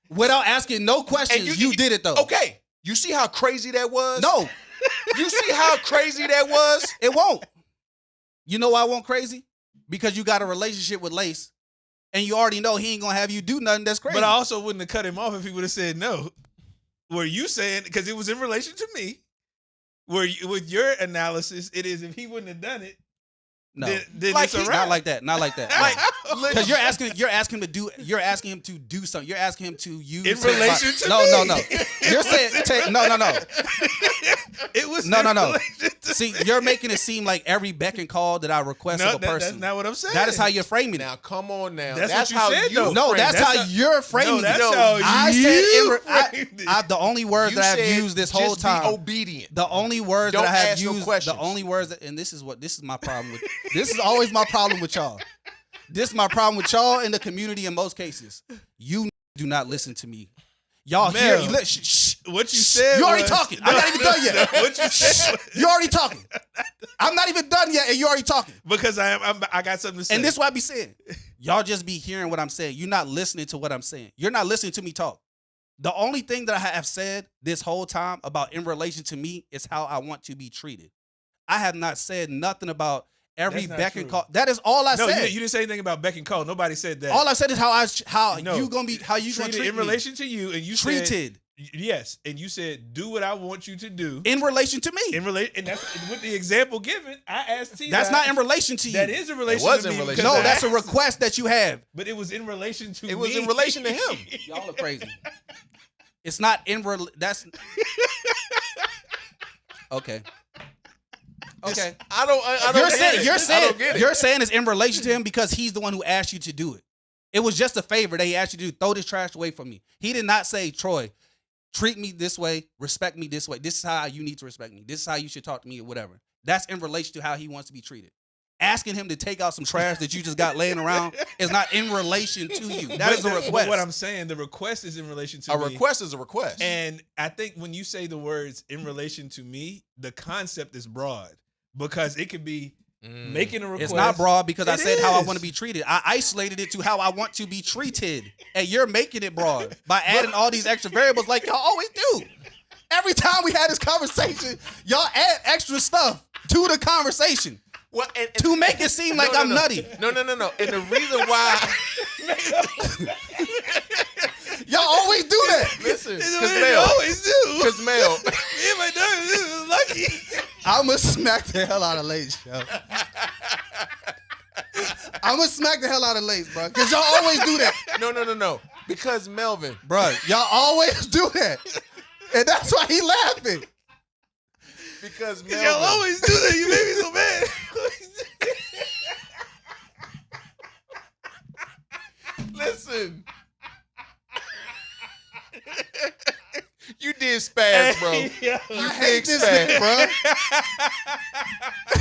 Without asking no questions, And you did it though. Okay. You see how crazy that was? No, You see how crazy that was? it won't. You know why it won't crazy? Because you got a relationship with Lace, and you already know he ain't gonna have you do nothing that's crazy. But I also wouldn't have cut him off if he would have said no. Were you saying, because it was in relation to me, with your analysis, it is if he wouldn't have done it, no, then Like it's a he- wrap. not like that. Not like that. Like, Because you're asking him to do something. You're asking him to use In his relation to no, me. no. You're saying no. It was No, in no, no. relation to See, you're making it seem like every beck and call that I request No, of a person. that's not what I'm saying. That is how you're framing it. now, come on now. That's what you how said, you though. No, frame that's it. how you're framing No, that's it. how I you said framed it. the only words You that I've said used this whole just time. Be obedient. The only words Don't that I have ask no used, questions. the only words that, and this is my problem with. This is always my problem with y'all. This is my problem with y'all in the community in most cases. You do not listen to me. Y'all hear Mel, you. Shh. What you said You already was- talking. I'm not even done yet. What you said was- You already talking. I'm not even done yet, and you already talking. because I got something to say. And this is what I be saying. Y'all just be hearing what I'm saying. You're not listening to what I'm saying. You're not listening to me talk. The only thing that I have said this whole time about in relation to me is how I want to be treated. I have not said nothing about every That's not beck and true. call. That is all I no, said. you didn't say anything about beck and call. Nobody said that. All I said is how No. you gonna treated treat in me. relation to you, and you Treated said yes, and you said do what I want you to do in relation to me. in relation, and that's with the example given. I asked T. That's not in relation to you. That is in relation. was to in me relation. because No, I that's a asked- request that you have. But it was in relation to. It was me. in relation to him. Y'all are crazy. It's not that's okay. Okay. I don't You're get saying it. you're I saying don't get it. you're saying it's in relation to him because he's the one who asked you to do it. It was just a favor that he asked you to do. Throw this trash away from me. He did not say, Troy, treat me this way, respect me this way. This is how you need to respect me. This is how you should talk to me or whatever. That's in relation to how he wants to be treated. Asking him to take out some trash that you just got laying around is not in relation to you. That is a request. But what I'm saying, the request is in relation to A me. request is a request. And I think when you say the words in relation to me, the concept is broad because it could be making a request. It's not broad because I It said how I is. want to be treated. I isolated it to how I want to be treated. And you're making it broad by adding all these extra variables like y'all always do. Every time we had this conversation, y'all add extra stuff to the conversation Well, to make it seem like I'm nutty. No. And the reason why, Y'all always do that. listen, It's because what you Mel, always do. because Mel, Me and my dog this is lucky. I'ma smack the hell out of Lace, yo. I'ma smack the hell out of Lace, bro. Because y'all always do that. no, because Melvin, Bro, y'all always do that. And that's why he laughing. because Y'all Melvin, always do that. You made me so mad. listen, you did spaz, bro. Yeah. You I hate big this spaz. nigga,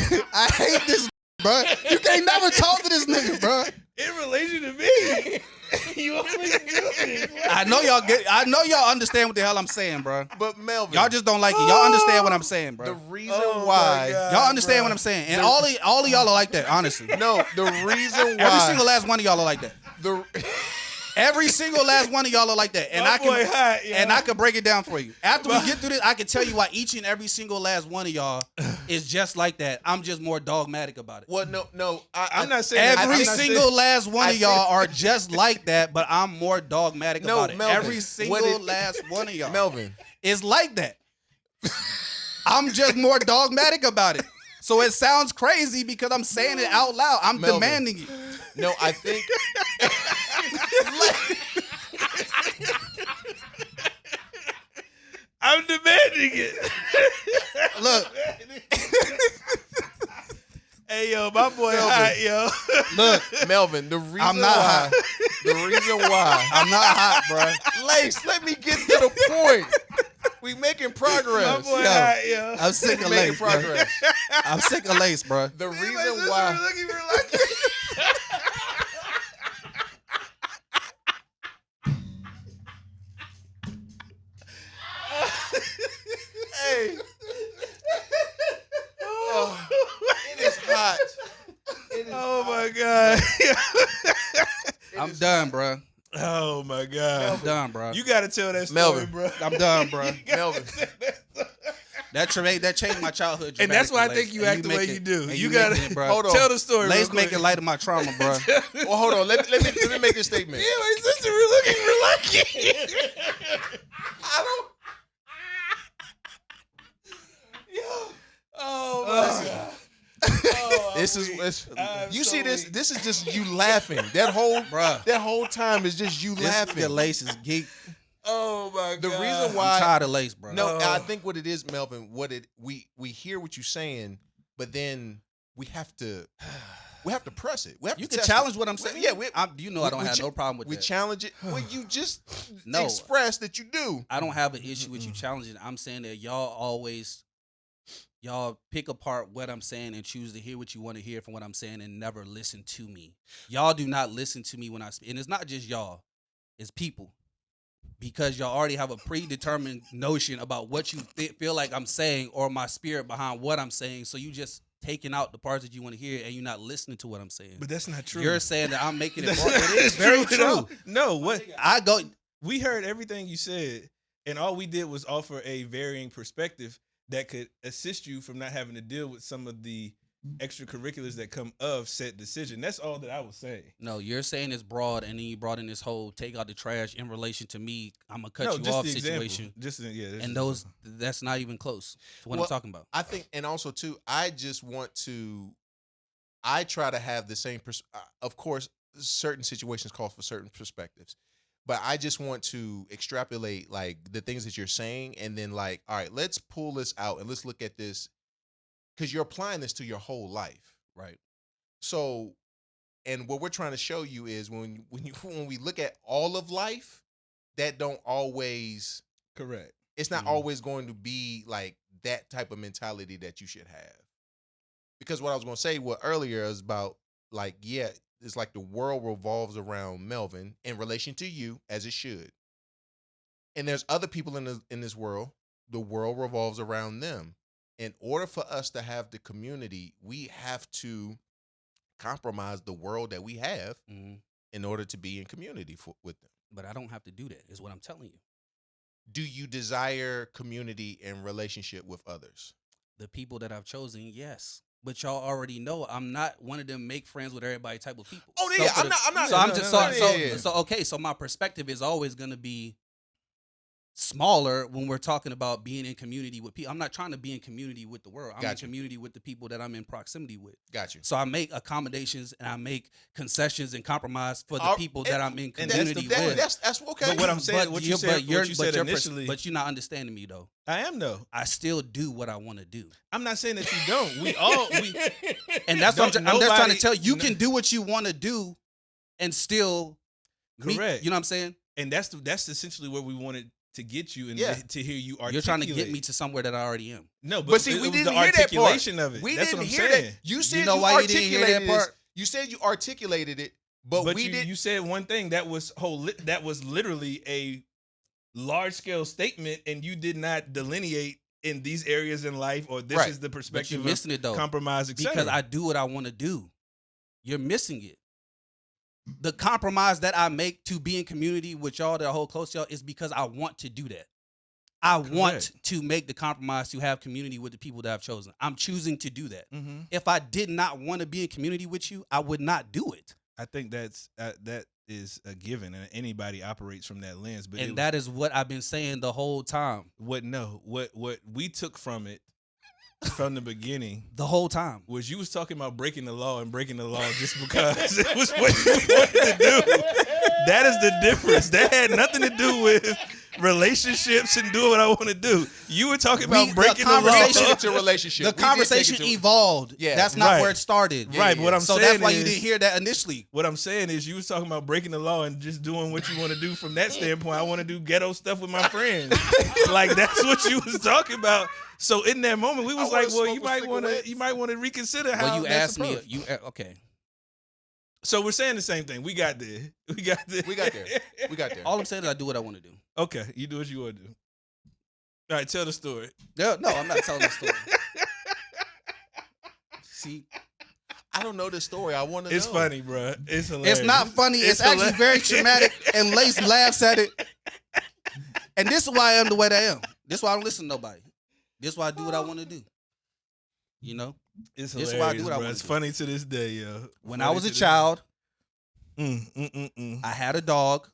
bro. I hate this, bro. You can't never talk to this nigga, bro. In relation to me, you always do it. I know y'all understand what the hell I'm saying, bro. But Melvin, Y'all just don't like it. Y'all understand what I'm saying, the bro. reason Oh my why, God. Y'all understand what I'm saying. And all of y'all are like that, honestly. no, the reason why, Every single last one of y'all are like that. the Every single last one of y'all are like that. And My I can boy hot, yo. and I can break it down for you. After we get through this, I can tell you why each and every single last one of y'all is just like that. I'm just more dogmatic about it. well, no, I'm not saying that. Every I'm not saying- single last one I of y'all are just like that, but I'm more dogmatic No, about it. Melvin, Every what single last one of y'all Melvin. is like that. I'm just more dogmatic about it. So it sounds crazy because I'm saying it out loud. I'm Melvin. demanding it. No, I think I'm demanding it. Look, Hey, yo, my boy hot, yo. look, Melvin, the reason I'm not why, hot. the reason why, I'm not hot, bro. Lace, let me get to the point. We making My progress. boy Yo. hot, yo. I'm sick of Making Lace, bro. progress. I'm sick of Lace, bro. The My reason sister why, looking for lucky. hey, oh, it is hot. I'm done, bro. Oh my God. I'm done, bro. You got to tell that story, Melvin. bro. I'm done, bro. Melvin. That changed my childhood. And that's why I think dramatically, you Lace. act the And way make you do. and You making gotta it, bro. Hold on. tell the story. Lace real quick. making light of my trauma, bro. Well, hold on. Let me make a statement. Yeah, my sister looking reluctant. I don't. Oh my God. Oh, This I'm is weak. it's, I'm you so see this. weak. This is just you laughing. That whole time is just you This laughing. the Lace is geek. Oh my God. The reason I'm why tired of Lace, bro. No, I think what it is, Melvin. We hear what you're saying, but then we have to press it. We have You to can test challenge it. what I'm saying. Yeah, you know I don't have no problem with we that. challenge it. Well, you just No. express that you do. I don't have an issue with you challenging. I'm saying that y'all pick apart what I'm saying and choose to hear what you want to hear from what I'm saying and never listen to me. Y'all do not listen to me when I speak. And it's not just y'all, it's people. Because y'all already have a predetermined notion about what you feel like I'm saying or my spirit behind what I'm saying. So you just taking out the parts that you want to hear and you're not listening to what I'm saying. But that's not true. You're saying that I'm making it That's wrong. not It is very true at all. true. No, what I go. we heard everything you said, and all we did was offer a varying perspective that could assist you from not having to deal with some of the extracurriculars that come of said decision. That's all that I was saying. No, you're saying it's broad, and then you brought in this whole take out the trash in relation to me. I'm gonna cut No, you just off the situation, example. and that's not even close to what Well, I'm talking about. I think, and also too, I try to have the same. Of course, certain situations call for certain perspectives, but I just want to extrapolate like the things that you're saying, and then like, all right, let's pull this out and let's look at this because you're applying this to your whole life, Right. so. And what we're trying to show you is when we look at all of life, that don't always. Correct. It's not Mhm. always going to be like that type of mentality that you should have. Because what I was going to say earlier is about like, yeah, it's like the world revolves around Melvin in relation to you as it should. And there's other people in this world, the world revolves around them. In order for us to have the community, we have to compromise the world that we have Mhm. in order to be in community with them. But I don't have to do that. Is what I'm telling you. Do you desire community and relationship with others? The people that I've chosen, yes. But y'all already know I'm not one of them make friends with everybody type of people. Oh yeah, for I'm not. So I'm no, just no, so okay. So my perspective is always gonna be smaller when we're talking about being in community with people. I'm not trying to be in community with the world. I'm in Gotcha. community with the people that I'm in proximity with. Got you. So I make accommodations and I make concessions and compromise for the All- people that I'm in and that's community the- with. That's okay. But what I'm saying, what you said initially, but you're not understanding me though. I am though. I still do what I want to do, I'm not saying that you don't. We and that's what I'm just trying to Nobody- tell you. You no- can do what you want to do, and still, Correct. You know what I'm saying? and that's essentially where we wanted to get you and Yeah. to hear you articulate. You're trying to get me to somewhere that I already am. No, But see, it we was didn't the hear that part. articulation of it. We That's didn't what I'm hear saying. that. You said know you why you didn't hear that articulated part? You said you articulated it, but we you, didn't. you said one thing that was that was literally a large scale statement, and you did not delineate in these areas in life, or this Right. is the But you're perspective missing it of though, compromise, etc. because I do what I want to do. You're missing it. The compromise that I make to be in community with y'all that I hold close to y'all is because I want to do that. I want Correct. to make the compromise to have community with the people that I've chosen. I'm choosing to do that. Mm-hmm. If I did not want to be in community with you, I would not do it. I think that is a given, and anybody operates from that lens. But And that is what I've been saying the whole time. what we took from it from the beginning The whole time. was you was talking about breaking the law and breaking the law just because it was what you wanted to do. That is the difference. That had nothing to do with relationships and doing what I want to do. You were talking about breaking the law. conversation into a relationship. The We did take conversation it to- evolved. Yeah. That's not Right. where it started. Right, but what I'm So saying that's why you is- didn't hear that initially. What I'm saying is you was talking about breaking the law and just doing what you want to do from that standpoint. I want to do ghetto stuff with my friends. Like that's what you was talking about. So in that moment, we was I wanna like, well, smoke you a might want to reconsider how Well, you that's asked me. approached. Okay. So we're saying the same thing. We got there. We got there. We got there. We got there. All I'm saying is I do what I want to do. Okay, you do what you want to do. All right, tell the story. No, I'm not telling the story. See, I don't know this story. I want to know. It's funny, bro. It's hilarious. It's not funny. It's actually very traumatic, and Lace laughs at it. And this is why I am the way that I am. This is why I don't listen to nobody. This is why I do what I want to do. You know? It's This hilarious, is why I do what I bro. wanna It's do. funny to this day, yo. When Funny I was to a this child, day. I had a dog.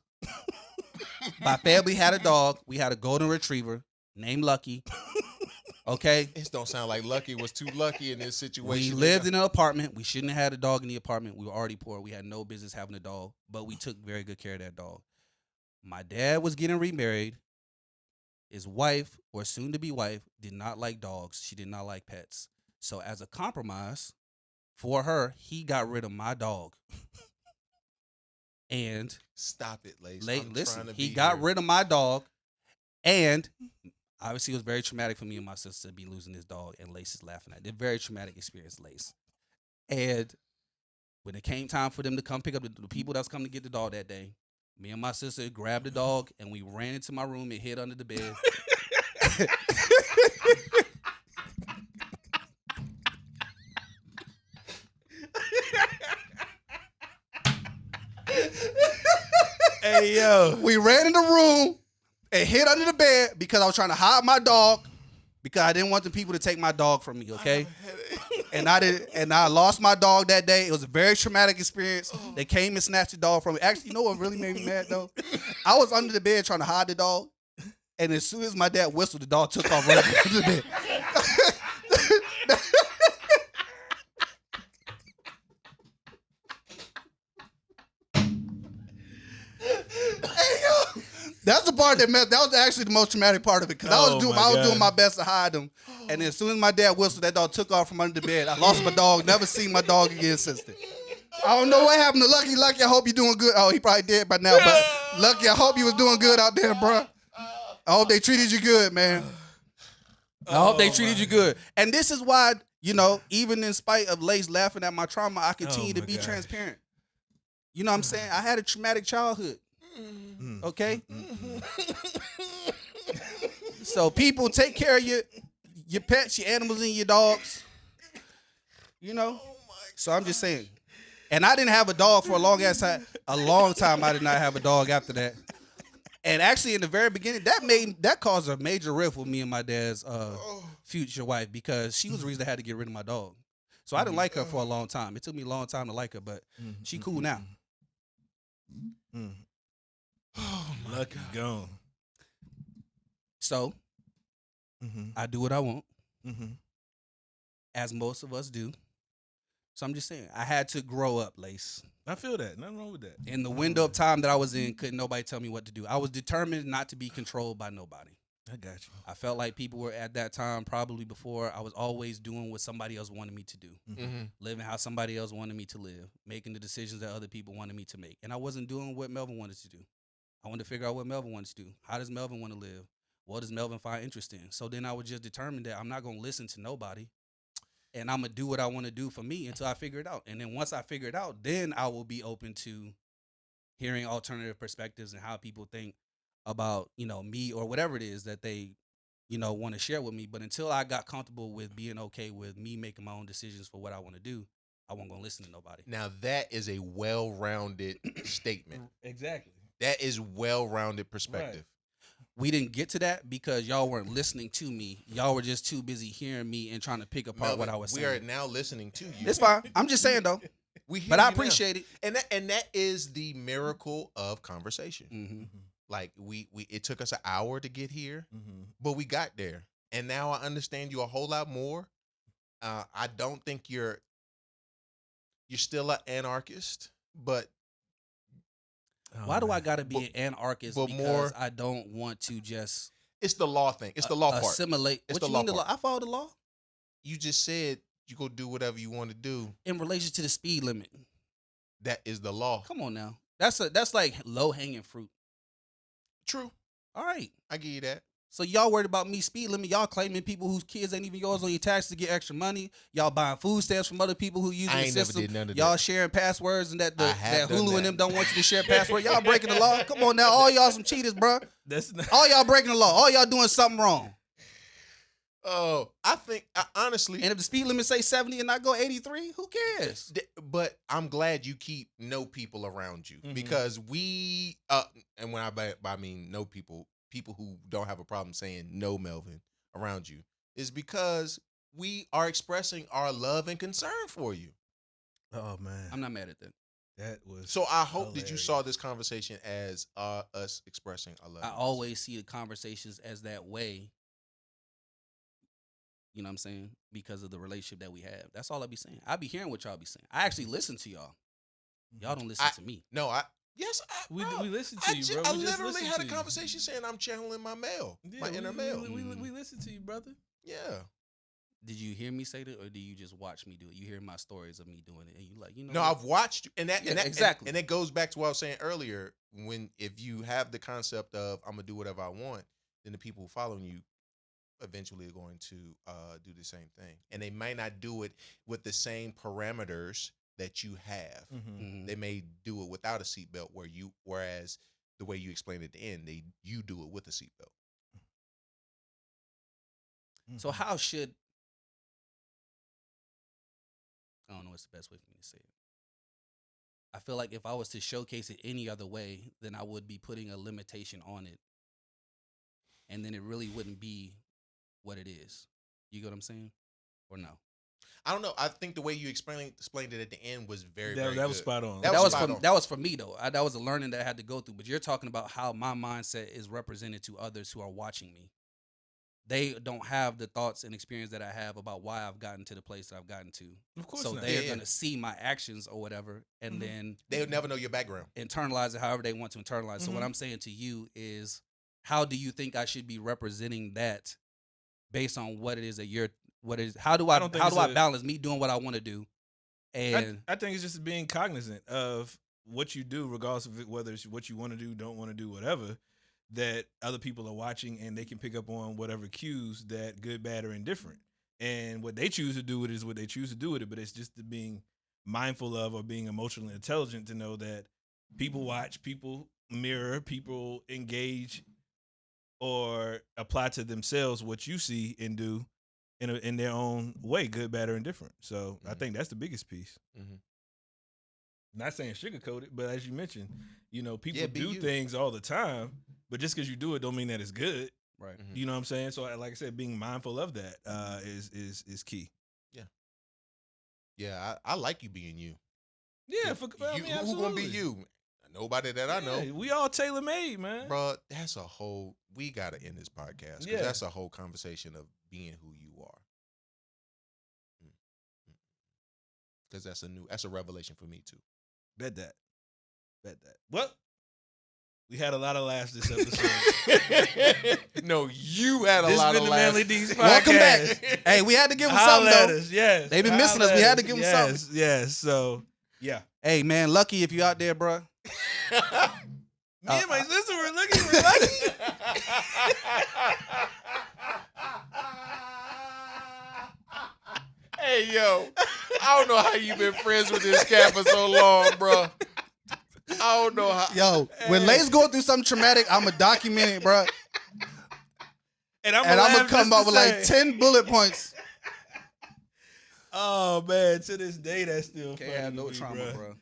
My family had a dog. We had a golden retriever named Lucky. Okay? This don't sound like Lucky was too lucky in this We situation. lived in an apartment. We shouldn't have had a dog in the apartment. We were already poor. We had no business having a dog, but we took very good care of that dog. My dad was getting remarried. His wife, or soon-to-be wife, did not like dogs. She did not like pets. So as a compromise for her, he got rid of my dog. And Stop it, Lace. listen, he got rid of my dog, and obviously it was very traumatic for me and my sister to be losing this dog, and Lace is laughing at it. It's a very traumatic experience, Lace. And when it came time for them to come pick up the people that's coming to get the dog that day, me and my sister grabbed the dog, and we ran into my room and hid under the bed. Hey, yo. We ran in the room and hid under the bed because I was trying to hide my dog because I didn't want the people to take my dog from me, okay? And I lost my dog that day. It was a very traumatic experience. They came and snatched the dog from me. Actually, you know what really made me mad though? I was under the bed trying to hide the dog, and as soon as my dad whistled, the dog took off right under the bed. That's the part that was actually the most traumatic part of it because I was doing my best to hide them, and as soon as my dad whistled, that dog took off from under the bed. I lost my dog. Never seen my dog again since then. I don't know what happened to Lucky. Lucky, I hope you're doing good. Oh, he probably dead by now, but Lucky, I hope you was doing good out there, bro. I hope they treated you good, man. I hope they treated you good. And this is why, even in spite of Lace laughing at my trauma, I continue to be transparent. You know what I'm saying? I had a traumatic childhood. Okay? So people, take care of your pets, your animals, and your dogs. So I'm just saying. And I didn't have a dog for a long time. A long time I did not have a dog after that. And actually in the very beginning, that caused a major rift with me and my dad's future wife because she was the reason I had to get rid of my dog. So I didn't like her for a long time. It took me a long time to like her, but she cool now. Lucky gone. So I do what I want, as most of us do. So I'm just saying, I had to grow up, Lace. I feel that. Nothing wrong with that. In the window of time that I was in, couldn't nobody tell me what to do. I was determined not to be controlled by nobody. I got you. I felt like people were at that time, probably before, I was always doing what somebody else wanted me to do. Living how somebody else wanted me to live. Making the decisions that other people wanted me to make. And I wasn't doing what Melvin wanted to do. I wanted to figure out what Melvin wanted to do. How does Melvin want to live? What does Melvin find interesting? So then I was just determined that I'm not going to listen to nobody. And I'm going to do what I want to do for me until I figure it out. And then once I figure it out, then I will be open to hearing alternative perspectives and how people think about, me or whatever it is that they, want to share with me. But until I got comfortable with being okay with me making my own decisions for what I want to do, I wasn't going to listen to nobody. Now, that is a well-rounded statement. Exactly. That is well-rounded perspective. Right. We didn't get to that because y'all weren't listening to me. Y'all were just too busy hearing me and trying to pick apart Melvin, what I was saying. We are now listening to you. It's fine. I'm just saying, though. But I appreciate it. And that is the miracle of conversation. Mm-hmm. Like it took us an hour to get here, but we got there. And now I understand you a whole lot more. I don't think you're still an anarchist, but why do I gotta be an anarchist? but Because more- I don't want to just it's the law thing. It's the law part. assimilate. It's What the you law mean the law? part. I follow the law You just said you go do whatever you want to do. in relation to the speed limit. That is the law. Come on now, that's like low hanging fruit. True. All right. I give you that. So y'all worried about me speed limit? Y'all claiming people whose kids ain't even yours on your taxes to get extra money? Y'all buying food stamps from other people who using I the ain't never system? did none of Y'all that. sharing passwords and that I have done Hulu that. and them don't want you to share passwords. Y'all breaking the law. Come on now, all y'all some cheaters, bro. That's not. All y'all breaking the law. All y'all doing something wrong. Oh, I think honestly, And if the speed limit say 70 and I go 83, who cares? but I'm glad you keep no people around you because we and when I mean no people who don't have a problem saying no Melvin around you is because we are expressing our love and concern for you. Oh man, I'm not mad at that. that was So I hope that you hilarious. saw this conversation as us expressing our love. I always see the conversations as that way. You know what I'm saying? Because of the relationship that we have. That's all I be saying. I be hearing what y'all be saying. I actually listen to y'all. Y'all don't listen to me. No, We bro, listen to you, bro. I We just literally listen had to a you. conversation saying I'm channeling my male, my inner male. We listen to you, brother. Yeah. Did you hear me say that, or do you just watch me do it? You hear my stories of me doing it, and you like, you know? No, what? I've watched, and that, Yeah, and that exactly. and it goes back to what I was saying earlier. If you have the concept of I'm gonna do whatever I want, then the people following you eventually are going to do the same thing, and they might not do it with the same parameters that you have. Mhm. They may do it without a seatbelt, whereas the way you explained at the end, you do it with a seatbelt. So how should I don't know what's the best way for me to say it. I feel like if I was to showcase it any other way, then I would be putting a limitation on it, and then it really wouldn't be what it is. You get what I'm saying, or no? I don't know. I think the way you explained it at the end was very that good. was spot on. That That was spot for on. that was for me though. That was a learning that I had to go through. But you're talking about how my mindset is represented to others who are watching me. They don't have the thoughts and experience that I have about why I've gotten to the place that I've gotten to. Of course So not. they're Yeah. gonna see my actions or whatever, and then They'll never know your background. internalize it however they want to internalize. So what I'm saying to you is, how do you think I should be representing that based on what it is that you're? What is? How do I don't think how it's do I a- balance me doing what I want to do, and I think it's just being cognizant of what you do, regardless of whether it's what you want to do, don't want to do, whatever. That other people are watching and they can pick up on whatever cues that good, bad, or indifferent. And what they choose to do with it is what they choose to do with it. But it's just being mindful of or being emotionally intelligent to know that people watch, people mirror, people engage or apply to themselves what you see and do in their own way, good, bad, or indifferent. So I think that's the biggest piece. Mhm. Not saying sugarcoat it, but as you mentioned, people Yeah, be do you. things all the time, but just because you do it don't mean that it's good. right? Mhm. You know what I'm saying? So like I said, being mindful of that is key. Yeah, I like you being you. Yeah, who gonna be you? Nobody that I know. Yeah, we all tailor made, man. Bro, that's a whole. We gotta end this podcast because Yeah. that's a whole conversation of being who you are. Because that's a revelation for me too. Bet that. Well, we had a lot of laughs this episode. No, you had a This lot been of the laughs. Manly D's podcast. Welcome back. Hey, we had to give them Holla something at though. us, yes. They been missing Holla us. We at had to give 'em something. Yes. So yeah. Hey man, lucky if you out there, bro. Me and my sister were looking for lucky. Hey yo, I don't know how you been friends with this cat for so long, bro. I don't know how. Yo, when Lay's going through something traumatic, I'ma document it, bro. And I'm Gonna come up with like 10 bullet points. Oh man, to this day that's still Can't funny have no to me, trauma, bro.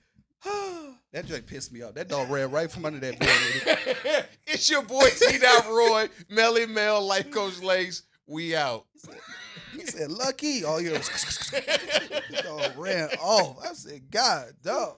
bro. That joint pissed me off. That dog ran right from under that bed. It's your boy T. Roy, Melly Mel, Life Coach Lace. We out. He said, "Lucky." All you heard was dog ran off. I said, "God, dog."